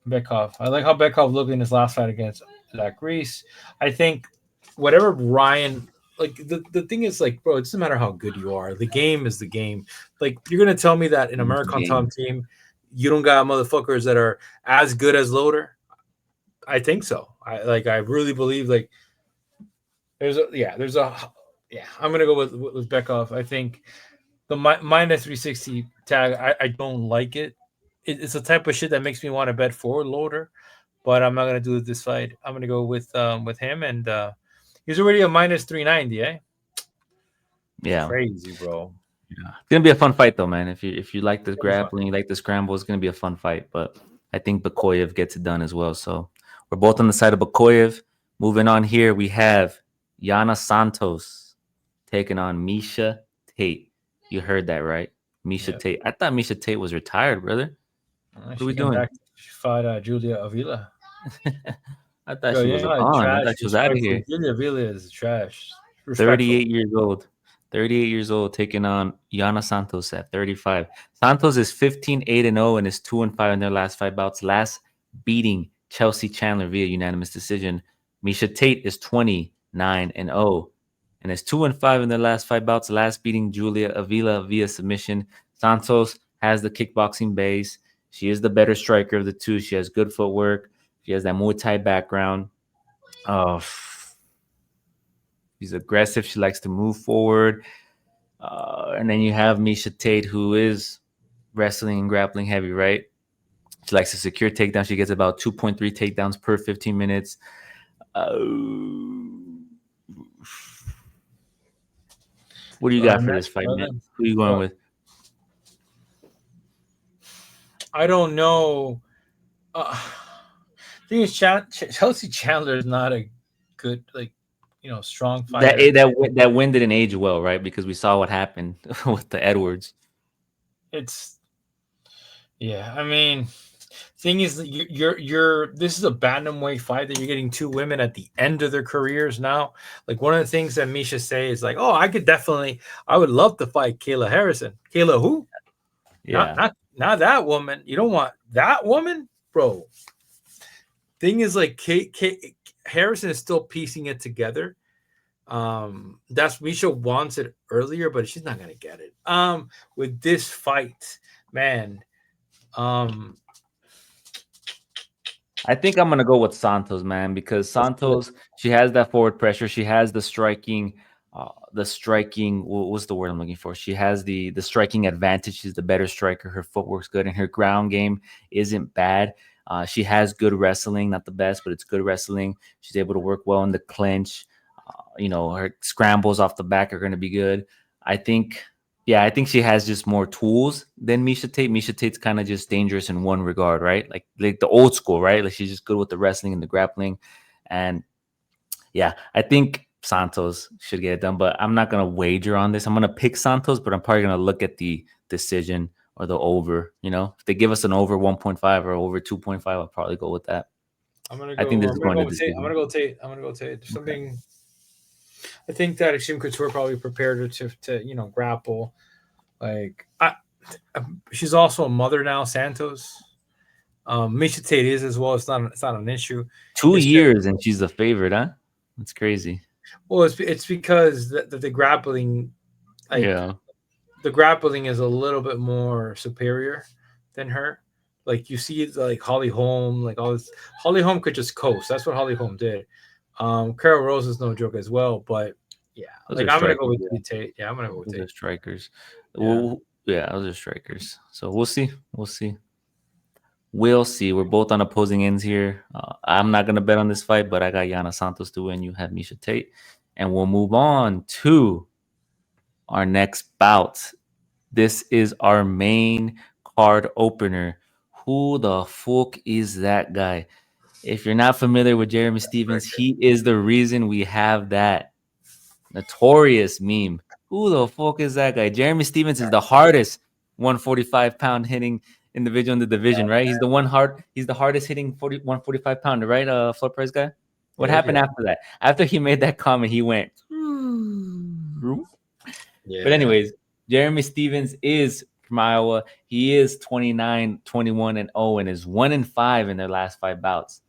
Bekeov. I like how Bekeov looked in his last fight against Zach Reese. I think whatever Ryan, like the thing is, like, bro, it doesn't matter how good you are. The game is the game. Like, you're gonna tell me that in American top team, you don't got motherfuckers that are as good as Loder? I think so. I really believe, like, there's a yeah. I'm gonna go with Bekeov. I think the minus 360 tag, I don't like it. It's the type of shit that makes me want to bet for Loder, but I'm not gonna do it this fight. I'm gonna go with him, and he's already a minus 390. Yeah. Crazy, bro. Yeah. It's gonna be a fun fight though, man. If you like the grappling, you like the scramble, it's gonna be a fun fight. But I think Bekeov gets it done as well. So we're both on the side of Bekeov. Moving on here, we have Yana Santos taking on Misha Tate. You heard that right, Misha Tate. I thought Misha Tate was retired, brother. What are we doing? She fought Julia Avila. I thought she was gone. I thought she was out of here. Julia Avila is trash. 38 years old. 38 years old, taking on Yana Santos at 35. Santos is 15-8-0 and is 2-5 in their last 5 bouts. Last beating Chelsea Chandler via unanimous decision. Misha Tate is 29-0 and is 2-5 in their last 5 bouts. Last beating Julia Avila via submission. Santos has the kickboxing base. She is the better striker of the two. She has good footwork. She has that Muay Thai background. She's aggressive. She likes to move forward. And then you have Misha Tate, who is wrestling and grappling heavy, right? She likes to secure takedowns. She gets about 2.3 takedowns per 15 minutes. What do you got for this fight, man? Who are you going with? I don't know. Thing is, Chelsea Chandler is not a good, strong fighter. That win didn't age well, right? Because we saw what happened with the Edwards. I mean, thing is, this is a bantamweight fight that you're getting two women at the end of their careers now. Like, one of the things that Misha say is like, oh, I would love to fight Kayla Harrison. Kayla who? Yeah. Not that woman. You don't want that woman, bro. Thing is, like, Harrison is still piecing it together. That's Misha wants it earlier, but she's not gonna get it. With this fight, man. I think I'm gonna go with Santos, man, because Santos, she has that forward pressure. She has the striking. What's the word I'm looking for? She has the striking advantage. She's the better striker. Her footwork's good, and her ground game isn't bad. She has good wrestling, not the best, but it's good wrestling. She's able to work well in the clinch. Her scrambles off the back are going to be good. I think she has just more tools than Misha Tate. Misha Tate's kind of just dangerous in one regard, right? Like the old school, right? Like, she's just good with the wrestling and the grappling. And yeah, I think Santos should get it done, but I'm not going to wager on this. I'm going to pick Santos, but I'm probably going to look at the decision or the over. If they give us an over 1.5 or over 2.5, I'll probably go with that. I think this is going to Tate. I'm going to go Tate. There's something. I think that Extreme Couture probably prepared her to grapple. Like, she's also a mother now, Santos. Misha Tate is as well. It's not an issue. 2 years and she's a favorite, huh? That's crazy. Well, it's because the grappling, the grappling is a little bit more superior than her. Like, you see, like Holly Holm, like all this. Holly Holm could just coast. That's what Holly Holm did. Carol Rose is no joke as well, but yeah, I'm gonna go with Tate. Yeah, I'm gonna go with Tate. Those are strikers. Those are strikers. So we'll see. We're both on opposing ends here. I'm not gonna bet on this fight, but I got Yana Santos to win. You have Misha Tate, and we'll move on to our next bout. This is our main card opener. Who the fuck is that guy? If you're not familiar with Jeremy Stephens, he is the reason we have that notorious meme. Who the fuck is that guy? Jeremy Stephens is the hardest 145-pound hitting individual in the division, right? He's the one hard. He's the hardest hitting 145 pounder, right? Floor price guy. What happened after that? After he made that comment, he went. Yeah. But anyways, Jeremy Stevens is from Iowa. He is 29, 21, and 0, and is 1-5 in their last 5 bouts,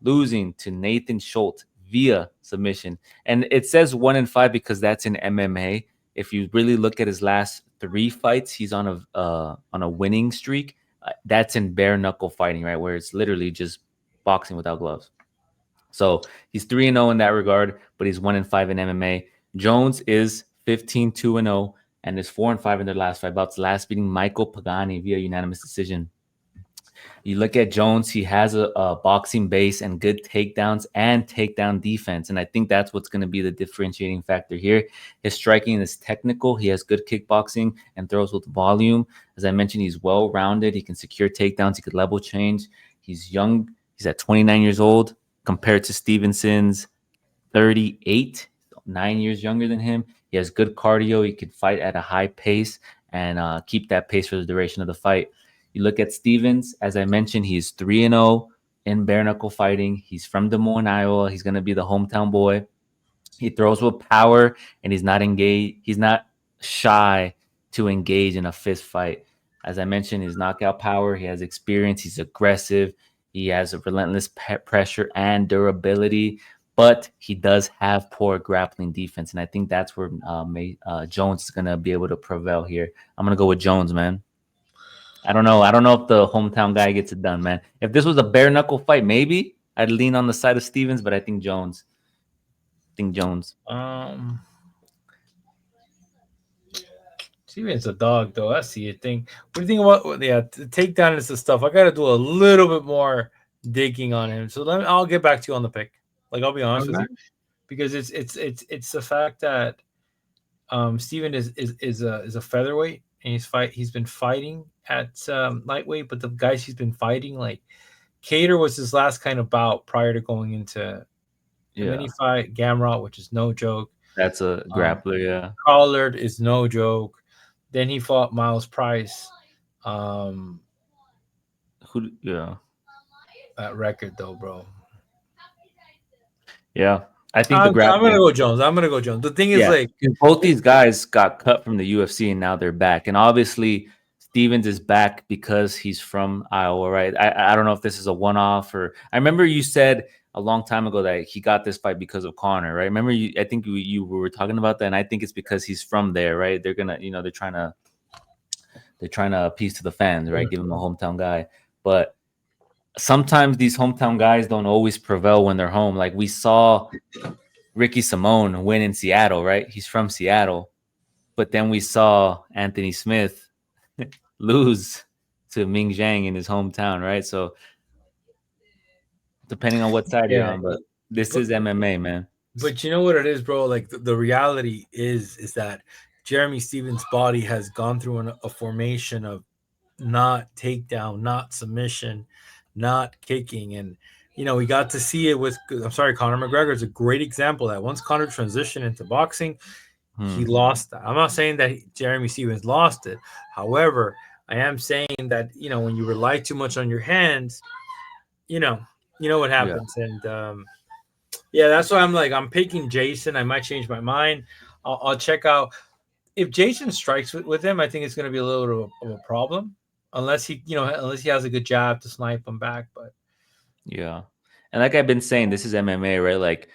losing to Nathan Schultz via submission. And it says 1-5 because that's in MMA. If you really look at his last 3 fights, he's on a winning streak. That's in bare knuckle fighting, right, where it's literally just boxing without gloves. So he's 3-0 in that regard, but he's 1-5 in MMA. Jones is 15-2-0 and is 4-5 in their last 5 bouts, last beating Michael Pagani via unanimous decision. You look at Jones, he has a boxing base and good takedowns and takedown defense. And I think that's what's going to be the differentiating factor here. His striking is technical. He has good kickboxing and throws with volume. As I mentioned, he's well-rounded. He can secure takedowns. He could level change. He's young. He's at 29 years old compared to Stevenson's 38, 9 years younger than him. He has good cardio. He could fight at a high pace and keep that pace for the duration of the fight. You look at Stevens, as I mentioned, he's 3-0 in bare knuckle fighting. He's from Des Moines, Iowa. He's going to be the hometown boy. He throws with power, and he's not engaged. He's not shy to engage in a fist fight. As I mentioned, his knockout power. He has experience. He's aggressive. He has a relentless pressure and durability, but he does have poor grappling defense, and I think that's where Jones is going to be able to prevail here. I'm going to go with Jones, man. I don't know. I don't know if the hometown guy gets it done, man. If this was a bare knuckle fight, maybe I'd lean on the side of Stevens, but I think Jones. Stevens a dog though. I see it. What do you think about the takedown is the stuff? I got to do a little bit more digging on him. So I'll get back to you on the pick. Like I'll be honest with you, because it's the fact that Steven is a featherweight and he's been fighting at lightweight, but the guys he's been fighting, like Cater was his last kind of bout prior to going into the mini fight. Gamrot, which is no joke. That's a grappler, yeah. Collard is no joke. Then he fought Miles Price. That record though, bro. Yeah. I think I'm gonna go Jones. The thing is, like, both these guys got cut from the UFC and now they're back. And obviously Stevens is back because he's from Iowa, right? I don't know if this is a one-off or I remember you said a long time ago that he got this fight because of Conor, right? Remember I think you were talking about that, and I think it's because he's from there, right? They're gonna, they're trying to appease to the fans, right? Give him a hometown guy. But sometimes these hometown guys don't always prevail when they're home. Like we saw Ricky Simone win in Seattle, right? He's from Seattle. But then we saw Anthony Smith lose to Ming Zhang in his hometown, right? So depending on what side you're on, but this is MMA, man. But you know what it is, bro? Like the reality is that Jeremy Stevens' body has gone through a formation of not takedown, not submission, not kicking. And, we got to see it with, Conor McGregor is a great example that once Conor transitioned into boxing, he lost that. I'm not saying that Jeremy Stevens lost it. However, I am saying that, when you rely too much on your hands, you know what happens. Yeah. And, that's why I'm picking Jason. I might change my mind. I'll check out. If Jason strikes with him, I think it's going to be a little bit of a problem. Unless he has a good jab to snipe him back. But yeah. And like I've been saying, this is MMA, right? Like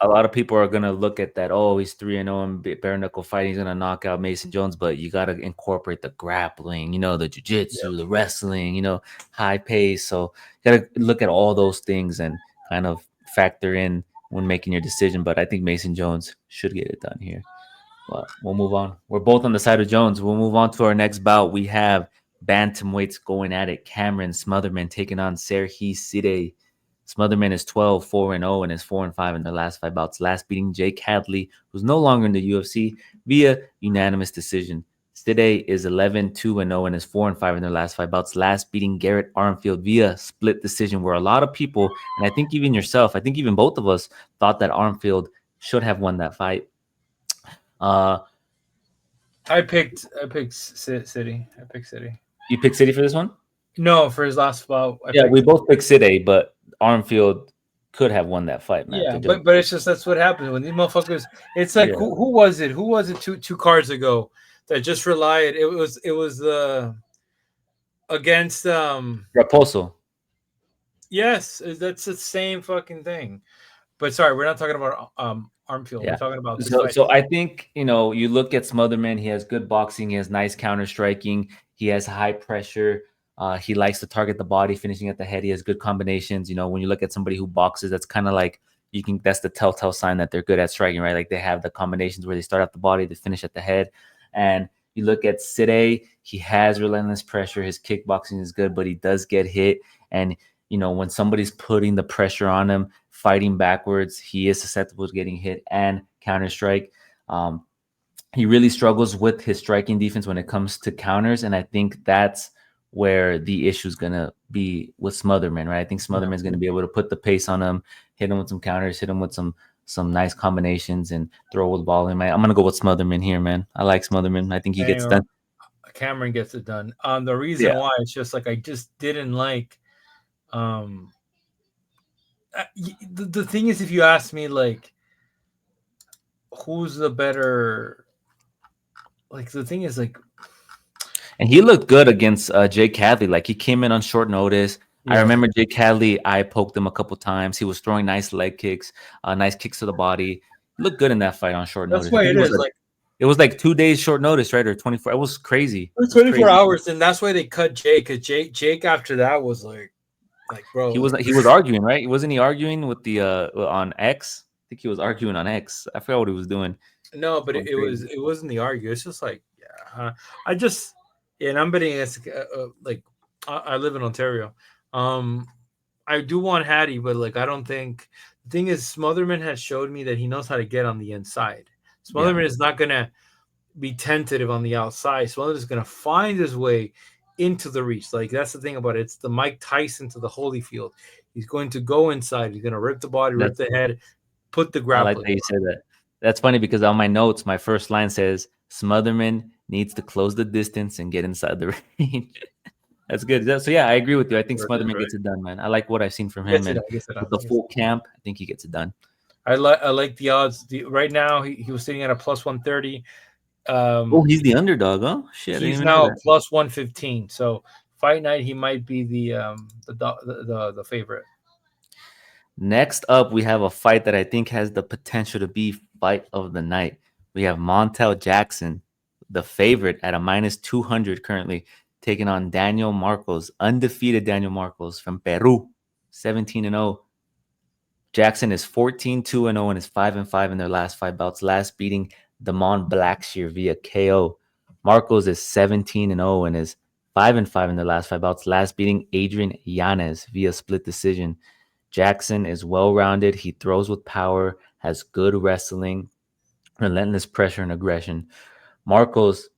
a lot of people are gonna look at that. Oh, he's 3-0 in bare knuckle fighting. He's gonna knock out Mason Jones, but you gotta incorporate the grappling, the jiu-jitsu, the wrestling, high pace. So you gotta look at all those things and kind of factor in when making your decision. But I think Mason Jones should get it done here. But we'll move on. We're both on the side of Jones. We'll move on to our next bout. We have bantamweights going at it. Cameron Smotherman taking on Serhiy Sidey. Smotherman is 12-4-0 and is 4-5 in their last 5 bouts, last beating Jake Hadley, who's no longer in the UFC, via unanimous decision. Sidey is 11-2-0 and is 4-5 in their last 5 bouts, last beating Garrett Armfield via split decision, where a lot of people, and I think even yourself, I think even both of us, thought that Armfield should have won that fight. I picked City. You pick City for this one? No, for his last spot, I Yeah, we picked. both picked City, but Armfield could have won that fight, man. Yeah, To just but it's just that's what happens when these motherfuckers. It's like yeah, who was it? Who was it two cards ago that just relied? It was against Raposo. yes, that's the same fucking thing. But sorry, we're not talking about Armfield. We're Yeah. talking about this So fight. so I think, you look at Smotherman, he has good boxing, he has nice counter striking, he has high pressure. He likes to target the body, finishing at the head. He has good combinations. When you look at somebody who boxes, that's kind of like that's the telltale sign that they're good at striking, right? Like they have the combinations where they start at the body, they finish at the head. And you look at Sidey, he has relentless pressure. His kickboxing is good, but he does get hit. And when somebody's putting the pressure on him, fighting backwards, he is susceptible to getting hit and counter strike. He really struggles with his striking defense when it comes to counters, and I think that's where the issue is gonna be with Smotherman, right? I think Yeah. Smotherman's gonna be able to put the pace on him, hit him with some counters, hit him with some nice combinations, and throw the ball in. I'm gonna go with Smotherman here, man. I like Smotherman. I think he gets done. Cameron gets it done. The reason Yeah, why it's just like I just didn't like. The thing is, if you ask me, like, who's the better? Like, the thing is, like, and he looked good against Jake Hadley. Like he came in on short notice. I yeah, remember Jake Hadley. I poked him a couple times. He was throwing nice leg kicks, nice kicks to the body. He looked good in that fight on short that's notice. I why think it is. Like, it was like 2 days short notice, right, or 24. It was crazy. It was 24 crazy. hours, and that's why they cut Jake. Because Jake after that was like bro, He was arguing, right? Wasn't he arguing with the on X? I think he was arguing on X. I forgot what he was doing. no, but Going crazy. it wasn't the argue. It's just like, yeah, I just, yeah, and I'm betting it's like I live in Ontario. Um, I do want Hattie, but like I don't think the thing is Smotherman has showed me that he knows how to get on the inside. Yeah, Smotherman is not gonna be tentative on the outside. Smotherman is gonna find his way into the reach. Like that's the thing about it. It's the Mike Tyson to the Holyfield. He's going to go inside. He's gonna rip the body, rip that's the head, put the I like grappling. that you said that. That's funny because on my notes, my first line says Smotherman needs to close the distance and get inside the range. That's good. So yeah, I agree with you. I think Right. Smotherman gets it done, man. I like what I've seen from He him, gets it and done. He gets it with done. the full camp, I think he gets it done. I like the odds. Right now, he was sitting at a plus 130. Oh, he's the underdog, huh? Shit, I didn't He's even know now a that. plus 115. So fight night, he might be the favorite. Next up, we have a fight that I think has the potential to be fight of the night. We have Montel Jackson, the favorite at a minus 200 currently, taking on Daniel Marcos, undefeated Daniel Marcos from Peru, 17-0. Jackson is 14-2-0 and is 5-5 in their last 5 bouts, last beating Damon Blackshear via KO. Marcos is 17-0 and is 5-5 in their last 5 bouts, last beating Adrian Yanez via split decision. Jackson is well-rounded. He throws with power, has good wrestling, relentless pressure and aggression. Marcos,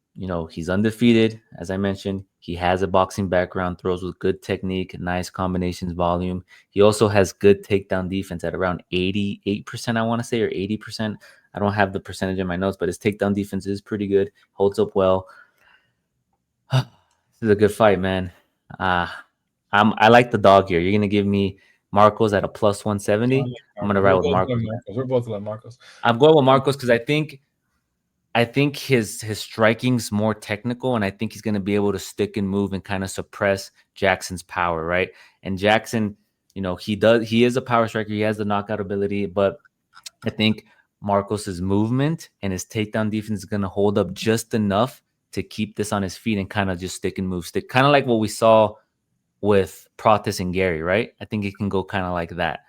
he's undefeated, as I mentioned. He has a boxing background, throws with good technique, nice combinations, volume. He also has good takedown defense at around 88%, I want to say, or 80%. I don't have the percentage in my notes, but his takedown defense is pretty good, holds up well. This is a good fight, man. I like the dog here. You're gonna give me Marcos at a plus 170. I'm gonna ride We're with both Marcos, like man. Marcos. We're both like Marcos. I'm going with Marcos because I think his striking's more technical, and I think he's gonna be able to stick and move and kind of suppress Jackson's power, right? And Jackson, he is a power striker. He has the knockout ability, but I think Marcos's movement and his takedown defense is gonna hold up just enough to keep this on his feet and kind of just stick and move, stick, kind of like what we saw with Protas and Gary, right? I think it can go kind of like that.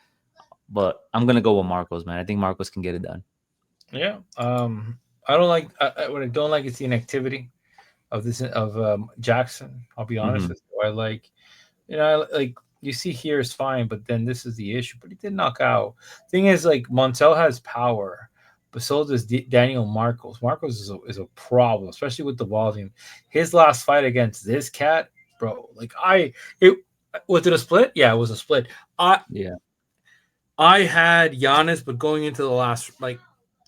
But I'm gonna go with Marcos, man. I think Marcos can get it done. Yeah. I don't like what I don't like is the inactivity of this of Jackson. I'll be honest Mm-hmm. with you. I like, like you see here is fine, but then this is the issue. But he did knock out. Thing is, like Montel has power, but so does Daniel Marcos. Marcos is a problem, especially with the volume. His last fight against this cat, bro. Like it was it a split? Yeah, it was a split. I Yeah. I had Giannis, but going into the last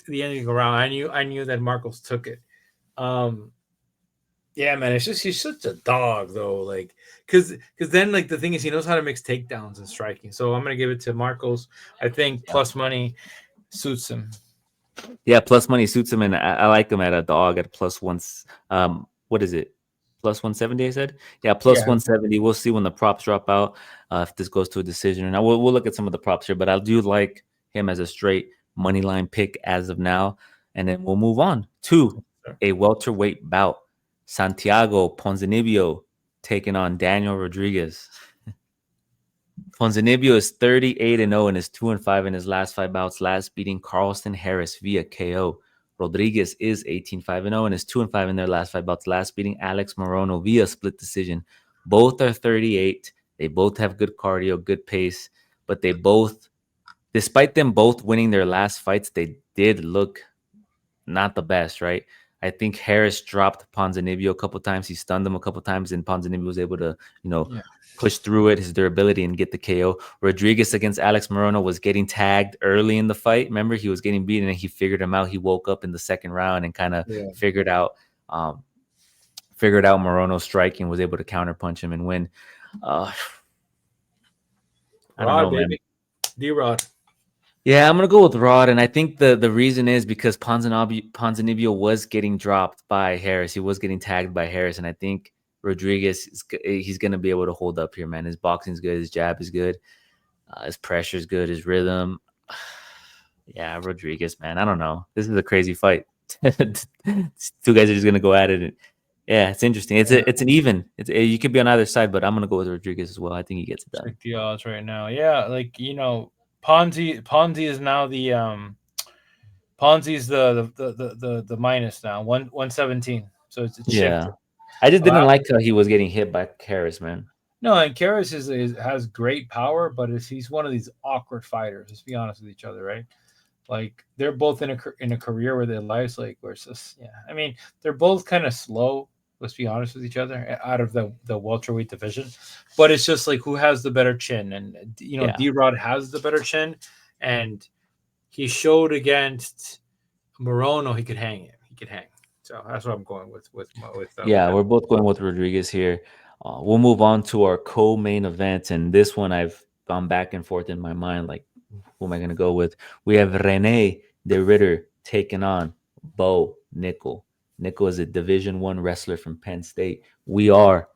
the ending round, I knew that Marcos took it. Um, Yeah, man, it's just he's such a dog though. Like, cause then like the thing is he knows how to mix takedowns and striking. So I'm gonna give it to Marcos. I think Yeah. plus money suits him. Yeah, plus money suits him, and I like him at a dog at plus once. What is it? Plus 170, I said. Yeah, plus Yeah, 170. We'll see when the props drop out if this goes to a decision or not. We'll look at some of the props here, but I do like him as a straight money line pick as of now, and then we'll move on to a welterweight bout. Santiago Ponzinibbio taking on Daniel Rodriguez. Ponzinibbio is 38-0 and is 2-5 in his last 5 bouts, last beating Carlston Harris via KO. Rodriguez is 18-5-0 and is 2-5 in their last 5 bouts, last beating Alex Morono via split decision. Both are 38. They both have good cardio, good pace, but they both, despite them both winning their last fights, they did look not the best, right? I think Harris dropped Ponzinibbio a couple times. He stunned him a couple times, and Ponzinibbio was able to, yeah, push through it, his durability, and get the KO. Rodriguez against Alex Morono was getting tagged early in the fight. Remember, he was getting beaten, and he figured him out. He woke up in the second round and kind of yeah. um, figured out Morono's striking, was able to counterpunch him and win. Uh, I don't Rod, know, man. baby, D-Rod. Yeah, I'm gonna go with Rod, and I think the reason is because Ponzinibbio was getting dropped by Harris. He was getting tagged by Harris, and I think Rodriguez he's gonna be able to hold up here, man. His boxing's good, his jab is good, his pressure's good, his rhythm. Yeah, Rodriguez, man. I don't know. This is a crazy fight. Two guys are just gonna go at it. Yeah, it's interesting. It's an even. You could be on either side, but I'm gonna go with Rodriguez as well. I think he gets it done. Check the odds right now. Yeah, like Ponzi is now the Ponzi's the minus now 117. So it's Yeah, shifted. I just didn't Wow. like how he was getting hit by Harris, man. No, and Karras has great power, but he's one of these awkward fighters. Let's be honest with each other, right? Like they're both in a career where their lives like where it's just yeah. I mean, they're both kind of slow. Let's be honest with each other out of the welterweight division, but it's just like who has the better chin, and Yeah. D Rod has the better chin, and he showed against Morono he could hang it. He could hang. So that's what I'm going with Yeah, that. we're both going with Rodriguez here. We'll move on to our co-main event, and this one I've gone back and forth in my mind. Like, who am I going to go with? We have Rene De Ritter taking on Bo Nickal. Nickal is a Division I wrestler from Penn State. We are,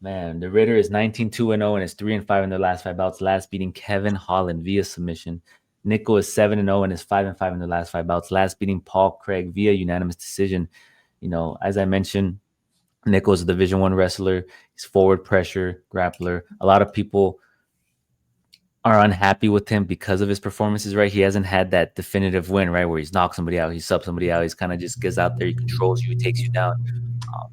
man. The Ritter is 19-2-0 and is 3-5 in their last 5 bouts. Last beating Kevin Holland via submission. Nickal is 7-0 and is 5-5 in the last 5 bouts. Last beating Paul Craig via unanimous decision. As I mentioned, Nickal is a Division I wrestler. He's forward pressure grappler. A lot of people are unhappy with him because of his performances, right? He hasn't had that definitive win, right? Where he's knocked somebody out, he subs somebody out. He's kind of just gets out there, he controls you, he takes you down. Um,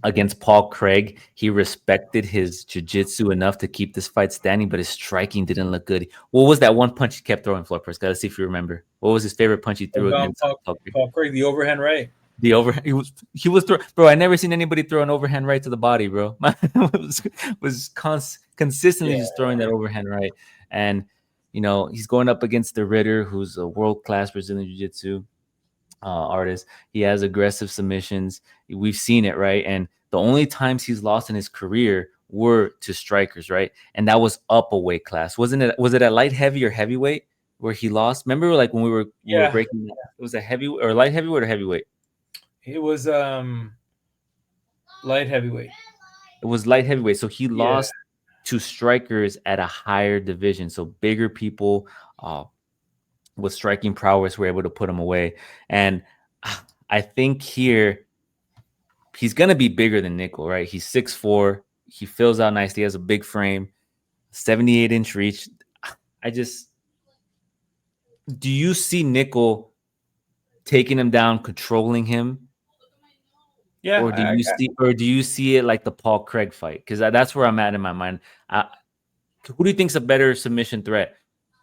Against Paul Craig, he respected his jiu-jitsu enough to keep this fight standing, but his striking didn't look good. What was that one punch he kept throwing, Floor Press? Gotta see if you remember. What was his favorite punch he threw against Paul Craig? Paul Craig, the overhand right. The over he was bro. I never seen anybody throw an overhand right to the body, bro. Consistently Yeah, just throwing that overhand right, and he's going up against the Ritter, who's a world class Brazilian Jiu Jitsu artist. He has aggressive submissions. We've seen it, right? And the only times he's lost in his career were to strikers, right? And that was up a weight class, wasn't it? Was it at light heavy or heavyweight where he lost? Remember, like when we were breaking, it was a heavy or light heavyweight or heavyweight. it was light heavyweight. It was light heavyweight. So he Yeah, lost to strikers at a higher division. So bigger people with striking prowess were able to put him away. And I think here he's going to be bigger than Nickal, right? He's 6'4". He fills out nicely. He has a big frame, 78-inch reach. Do you see Nickal taking him down, controlling him? yeah. Or do you see it like the Paul Craig fight? Because that's where I'm at in my mind. Who do you think's a better submission threat,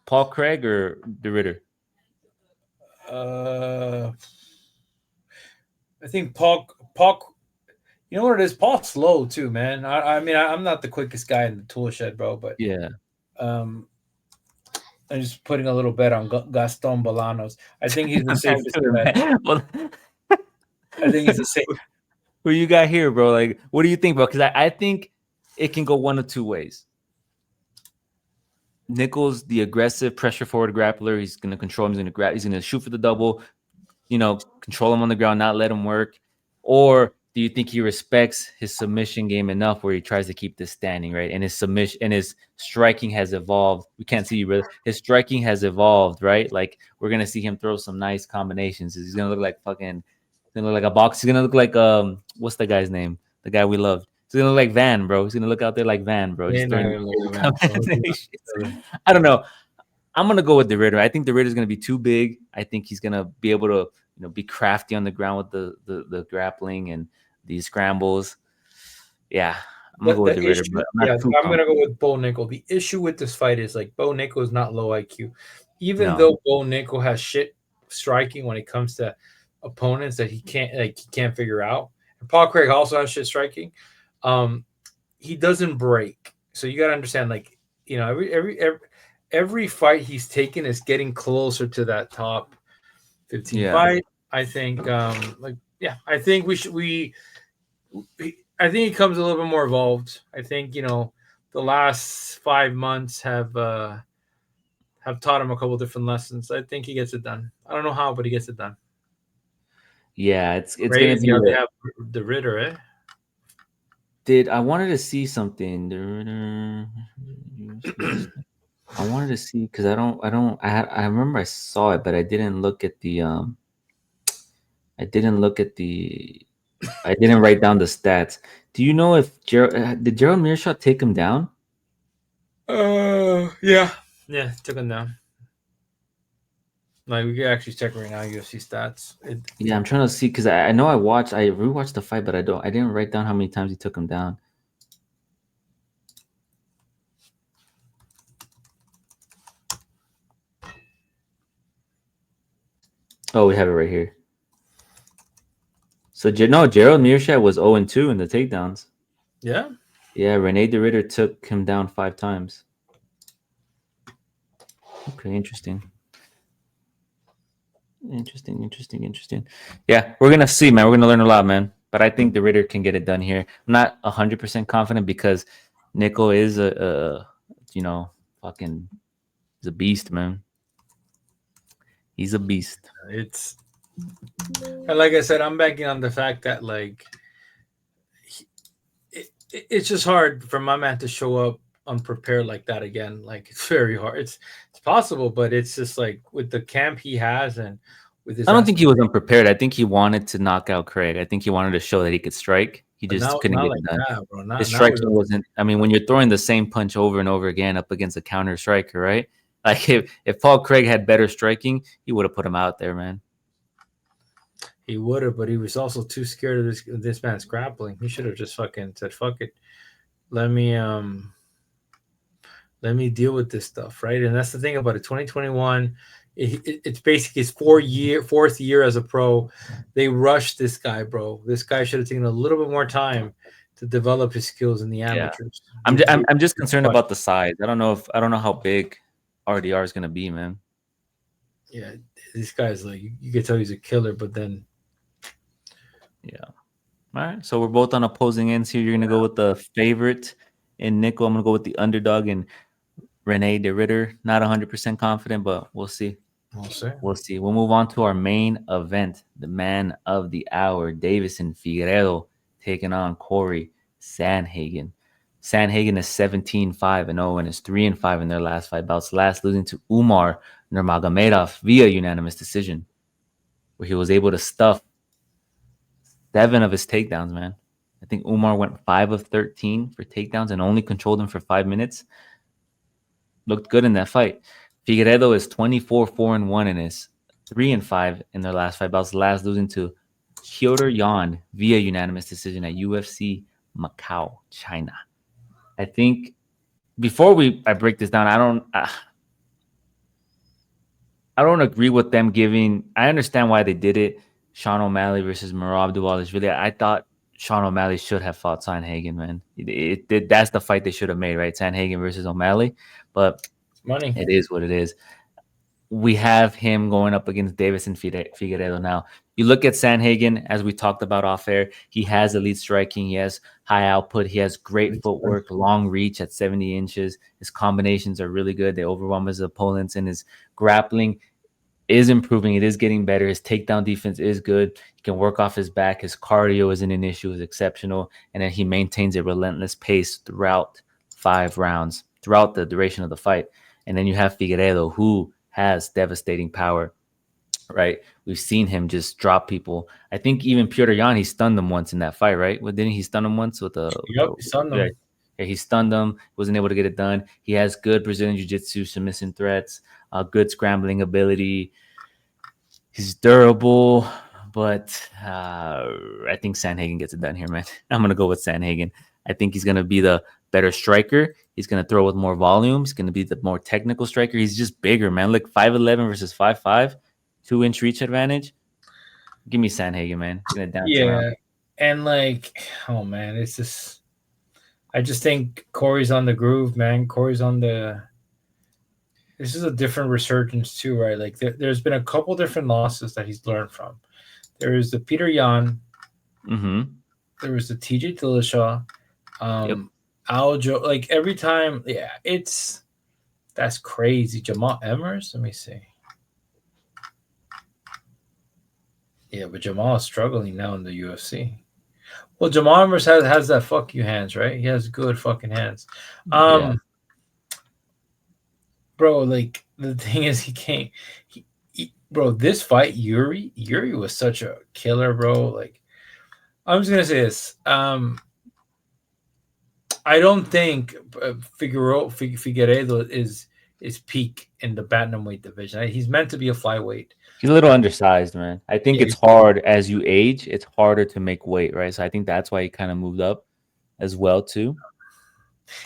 Paul Craig or the Ritter? Uh, I think Paul. You know what it is? Paul's slow too, man. I mean, I'm not the quickest guy in the tool shed, bro, but Yeah, um, I'm just putting a little bet on Gaston Bolanos. I think he's the safest bet. well, I think it's the same. Who you got here, bro? Like, what do you think, bro? Because I think it can go one of two ways. Nickal's the aggressive pressure forward grappler. He's going to control him. He's going to grab. He's going to shoot for the double. Control him on the ground, not let him work. Or do you think he respects his submission game enough where he tries to keep this standing, right? And his submission and his striking has evolved. We can't see you, really. His striking has evolved, right? Like we're gonna see him throw some nice combinations. He's gonna look like fucking. He's gonna look like a box. He's gonna look like what's the guy's name? The guy we loved. He's gonna look like Van, bro. He's gonna look out there like Van, bro. Just I don't know. I'm gonna go with the Ritter. I think the Ritter's gonna be too big. I think he's gonna be able to, be crafty on the ground with the grappling and these scrambles. Yeah, I'm gonna go with the Ritter. But I'm gonna go with Bo Nickal. The issue with this fight is like Bo Nickal is not low IQ, even though Bo Nickal has shit striking when it comes to opponents that he can't figure out. And Paul Craig also has shit striking. He doesn't break, so you got to understand. Like every fight he's taken is getting closer to that top 15 fight. I think I think I think he comes a little bit more evolved. I think the last 5 months have taught him a couple different lessons. I think he gets it done. I don't know how, but he gets it done. Yeah, it's gonna be they have the Ritter, eh? I wanted to see something. The Ritter. I wanted to see because I remember I saw it, but I didn't look at the I didn't write down the stats. Do you know if did Gerald Meerschaert take him down? Yeah, took him down. Like we can actually check right now UFC stats. I'm trying to see because I know I rewatched the fight, but I didn't write down how many times he took him down. Oh, we have it right here. So Gerald Meerschaert was 0-2 in the takedowns. Yeah. Yeah, Rene de Ritter took him down 5 times. Okay, interesting. Yeah, we're gonna see, man. We're gonna learn a lot, man. But I think the Ritter can get it done here. I'm not 100% confident because Nickal is fucking he's a beast, man. He's a beast. And like I said, I'm banking on the fact that it's just hard for my man to show up unprepared like that again. Like it's very hard. It's possible, but it's just like with the camp he has and with his. I don't think he was unprepared. I think he wanted to knock out Craig. I think he wanted to show that he could strike. He just couldn't get it done. His striking wasn't. I mean, when you're throwing the same punch over and over again up against a counter striker, right? Like if Paul Craig had better striking, he would have put him out there, man. He would have, but he was also too scared of this man's grappling. He should have just fucking said, "Fuck it, let me deal with this stuff," right? And that's the thing about it. 2021, it's basically his fourth year as a pro. They rushed this guy, bro. This guy should have taken a little bit more time to develop his skills in the amateurs. Yeah. I'm just concerned about the size. I don't know how big RDR is gonna be, man. Yeah, this guy's like you can tell he's a killer, but then. Yeah. All right. So we're both on opposing ends here. You're going to go with the favorite in Nickal. I'm going to go with the underdog in Rene de Ritter. Not 100% confident, but we'll see. We'll see. We'll move on to our main event. The man of the hour, Davison Figueiredo, taking on Corey Sandhagen. Sandhagen is 17-5-0 and is 3-5 in their last 5 bouts. Last losing to Umar Nurmagomedov via unanimous decision, where he was able to stuff 7 of his takedowns, man. I think Umar went 5 of 13 for takedowns and only controlled him for 5 minutes. Looked good in that fight. Figueiredo is 24-4-1 and is 3-5 in their last 5 bouts. Last losing to Hyodor Yan via unanimous decision at UFC Macau, China. I think before I break this down, I don't agree with them giving. I understand why they did it. Sean O'Malley versus Merab Dvalishvili. I thought Sean O'Malley should have fought Sandhagen, man. That's the fight they should have made, right? Sandhagen versus O'Malley. But money. It is what it is. We have him going up against Davison Figueiredo now. You look at Sandhagen, as we talked about off air, he has elite striking, he has high output, he has great footwork, long reach at 70 inches. His combinations are really good. They overwhelm his opponents, and his grappling is improving. It is getting better. His takedown defense is good. He can work off his back. His cardio isn't an issue, is exceptional. And then he maintains a relentless pace throughout 5 rounds, throughout the duration of the fight. And then you have Figueiredo, who has devastating power, right? We've seen him just drop people. I think even Petr Yan, he stunned them once in that fight, right? Well, didn't he stun him once with Yep, he's on yeah, them. yeah, he stunned him, wasn't able to get it done. He has good Brazilian Jiu-Jitsu, submission threats, good scrambling ability. He's durable, but I think Sandhagen gets it done here, man. I'm gonna go with Sandhagen. I think he's gonna be the better striker. He's gonna throw with more volume. He's gonna be the more technical striker. He's just bigger, man. Look, 5'11" versus 5'5", 2-inch reach advantage. Give me Sandhagen, man. He's gonna dance around. Yeah, and like, oh man, it's just. I just think Corey's on the groove, man. Corey's on the. This is a different resurgence too, right? Like there's been a couple different losses that he's learned from. There is the Petr Yan. Mm-hmm. There was the TJ Dillashaw. Yep. Aljo. Like every time, yeah, that's crazy. Jamal Emmers. Let me see. Yeah, but Jamal is struggling now in the UFC. Well, Jamal Emmers has that fuck you hands, right? He has good fucking hands. Yeah. Bro, like the thing is, he can't. Bro, this fight, Yuri was such a killer, bro. Like, I'm just gonna say this. I don't think Figueiredo is peak in the bantamweight division. He's meant to be a flyweight. He's a little undersized, man. I think it's hard as you age. It's harder to make weight, right? So I think that's why he kind of moved up as well too.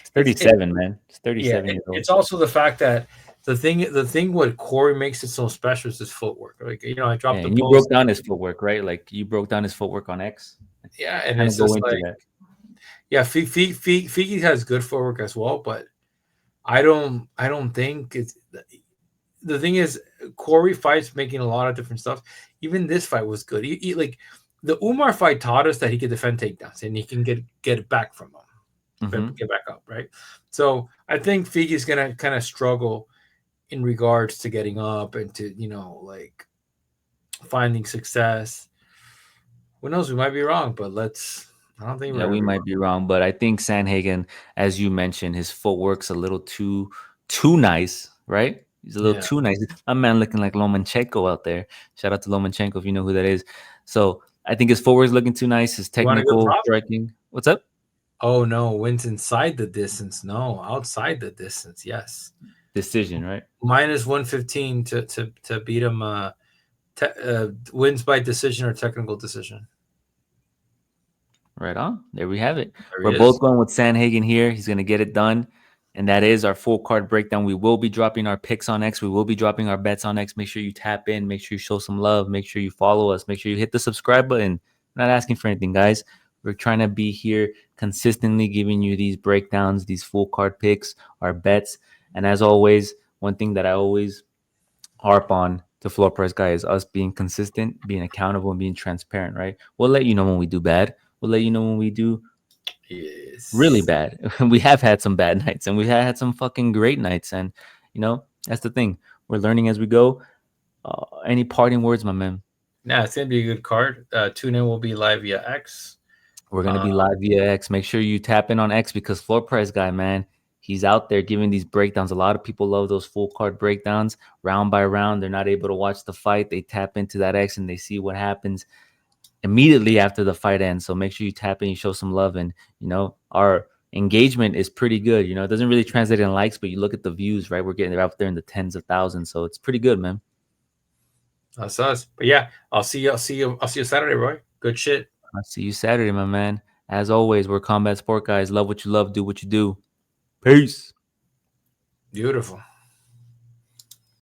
It's 37, man. It's 37 years old. It's also the fact that the thing what Corey makes it so special is his footwork. Like, you know, I dropped the and you post. broke down his footwork, right? Like you broke down his footwork on X. Yeah, and it's just like that. Yeah, Figgy has good footwork as well, but I don't think it's the thing is Corey fights making a lot of different stuff. Even this fight was good. He like the Umar fight taught us that he can defend takedowns and he can get it back from them, get back up, right? So I think Figgy's gonna kind of struggle in regards to getting up and to like finding success. Who knows? We might be wrong, but I don't think we might be wrong, but I think Sandhagen, as you mentioned, his footwork's a little too nice, right? He's a little too nice. My man looking like Lomachenko out there. Shout out to Lomachenko if you know who that is. So I think his footwork's looking too nice. His technical striking. What's up? Oh no, wins inside the distance. No, outside the distance. Yes. Decision, right? Minus 115 to beat him. Wins by decision or technical decision. Right on. There we have it. We're both going with Sandhagen here. He's going to get it done. And that is our full card breakdown. We will be dropping our picks on X. We will be dropping our bets on X. Make sure you tap in. Make sure you show some love. Make sure you follow us. Make sure you hit the subscribe button. We're not asking for anything, guys. We're trying to be here consistently giving you these breakdowns, these full card picks, our bets. And as always, one thing that I always harp on to Floor Price Guy is us being consistent, being accountable, and being transparent, right? We'll let you know when we do bad. We'll let you know when we do really bad. We have had some bad nights and we've had some fucking great nights. And, that's the thing. We're learning as we go. Any parting words, my man? Nah, it's going to be a good card. Tune in. We'll be live via X. We're going to be live via X. Make sure you tap in on X because Floor Price Guy, man, he's out there giving these breakdowns. A lot of people love those full card breakdowns. Round by round, they're not able to watch the fight. They tap into that X and they see what happens immediately after the fight ends. So make sure you tap in, you show some love, and our engagement is pretty good. It doesn't really translate in likes, but you look at the views, right? We're getting out there in the tens of thousands, so it's pretty good, man. That's us. But yeah, I'll see you Saturday, Roy. Good shit. I'll see you Saturday, my man. As always, we're Combat Sport Guys. Love what you love, do what you do. Peace. Beautiful.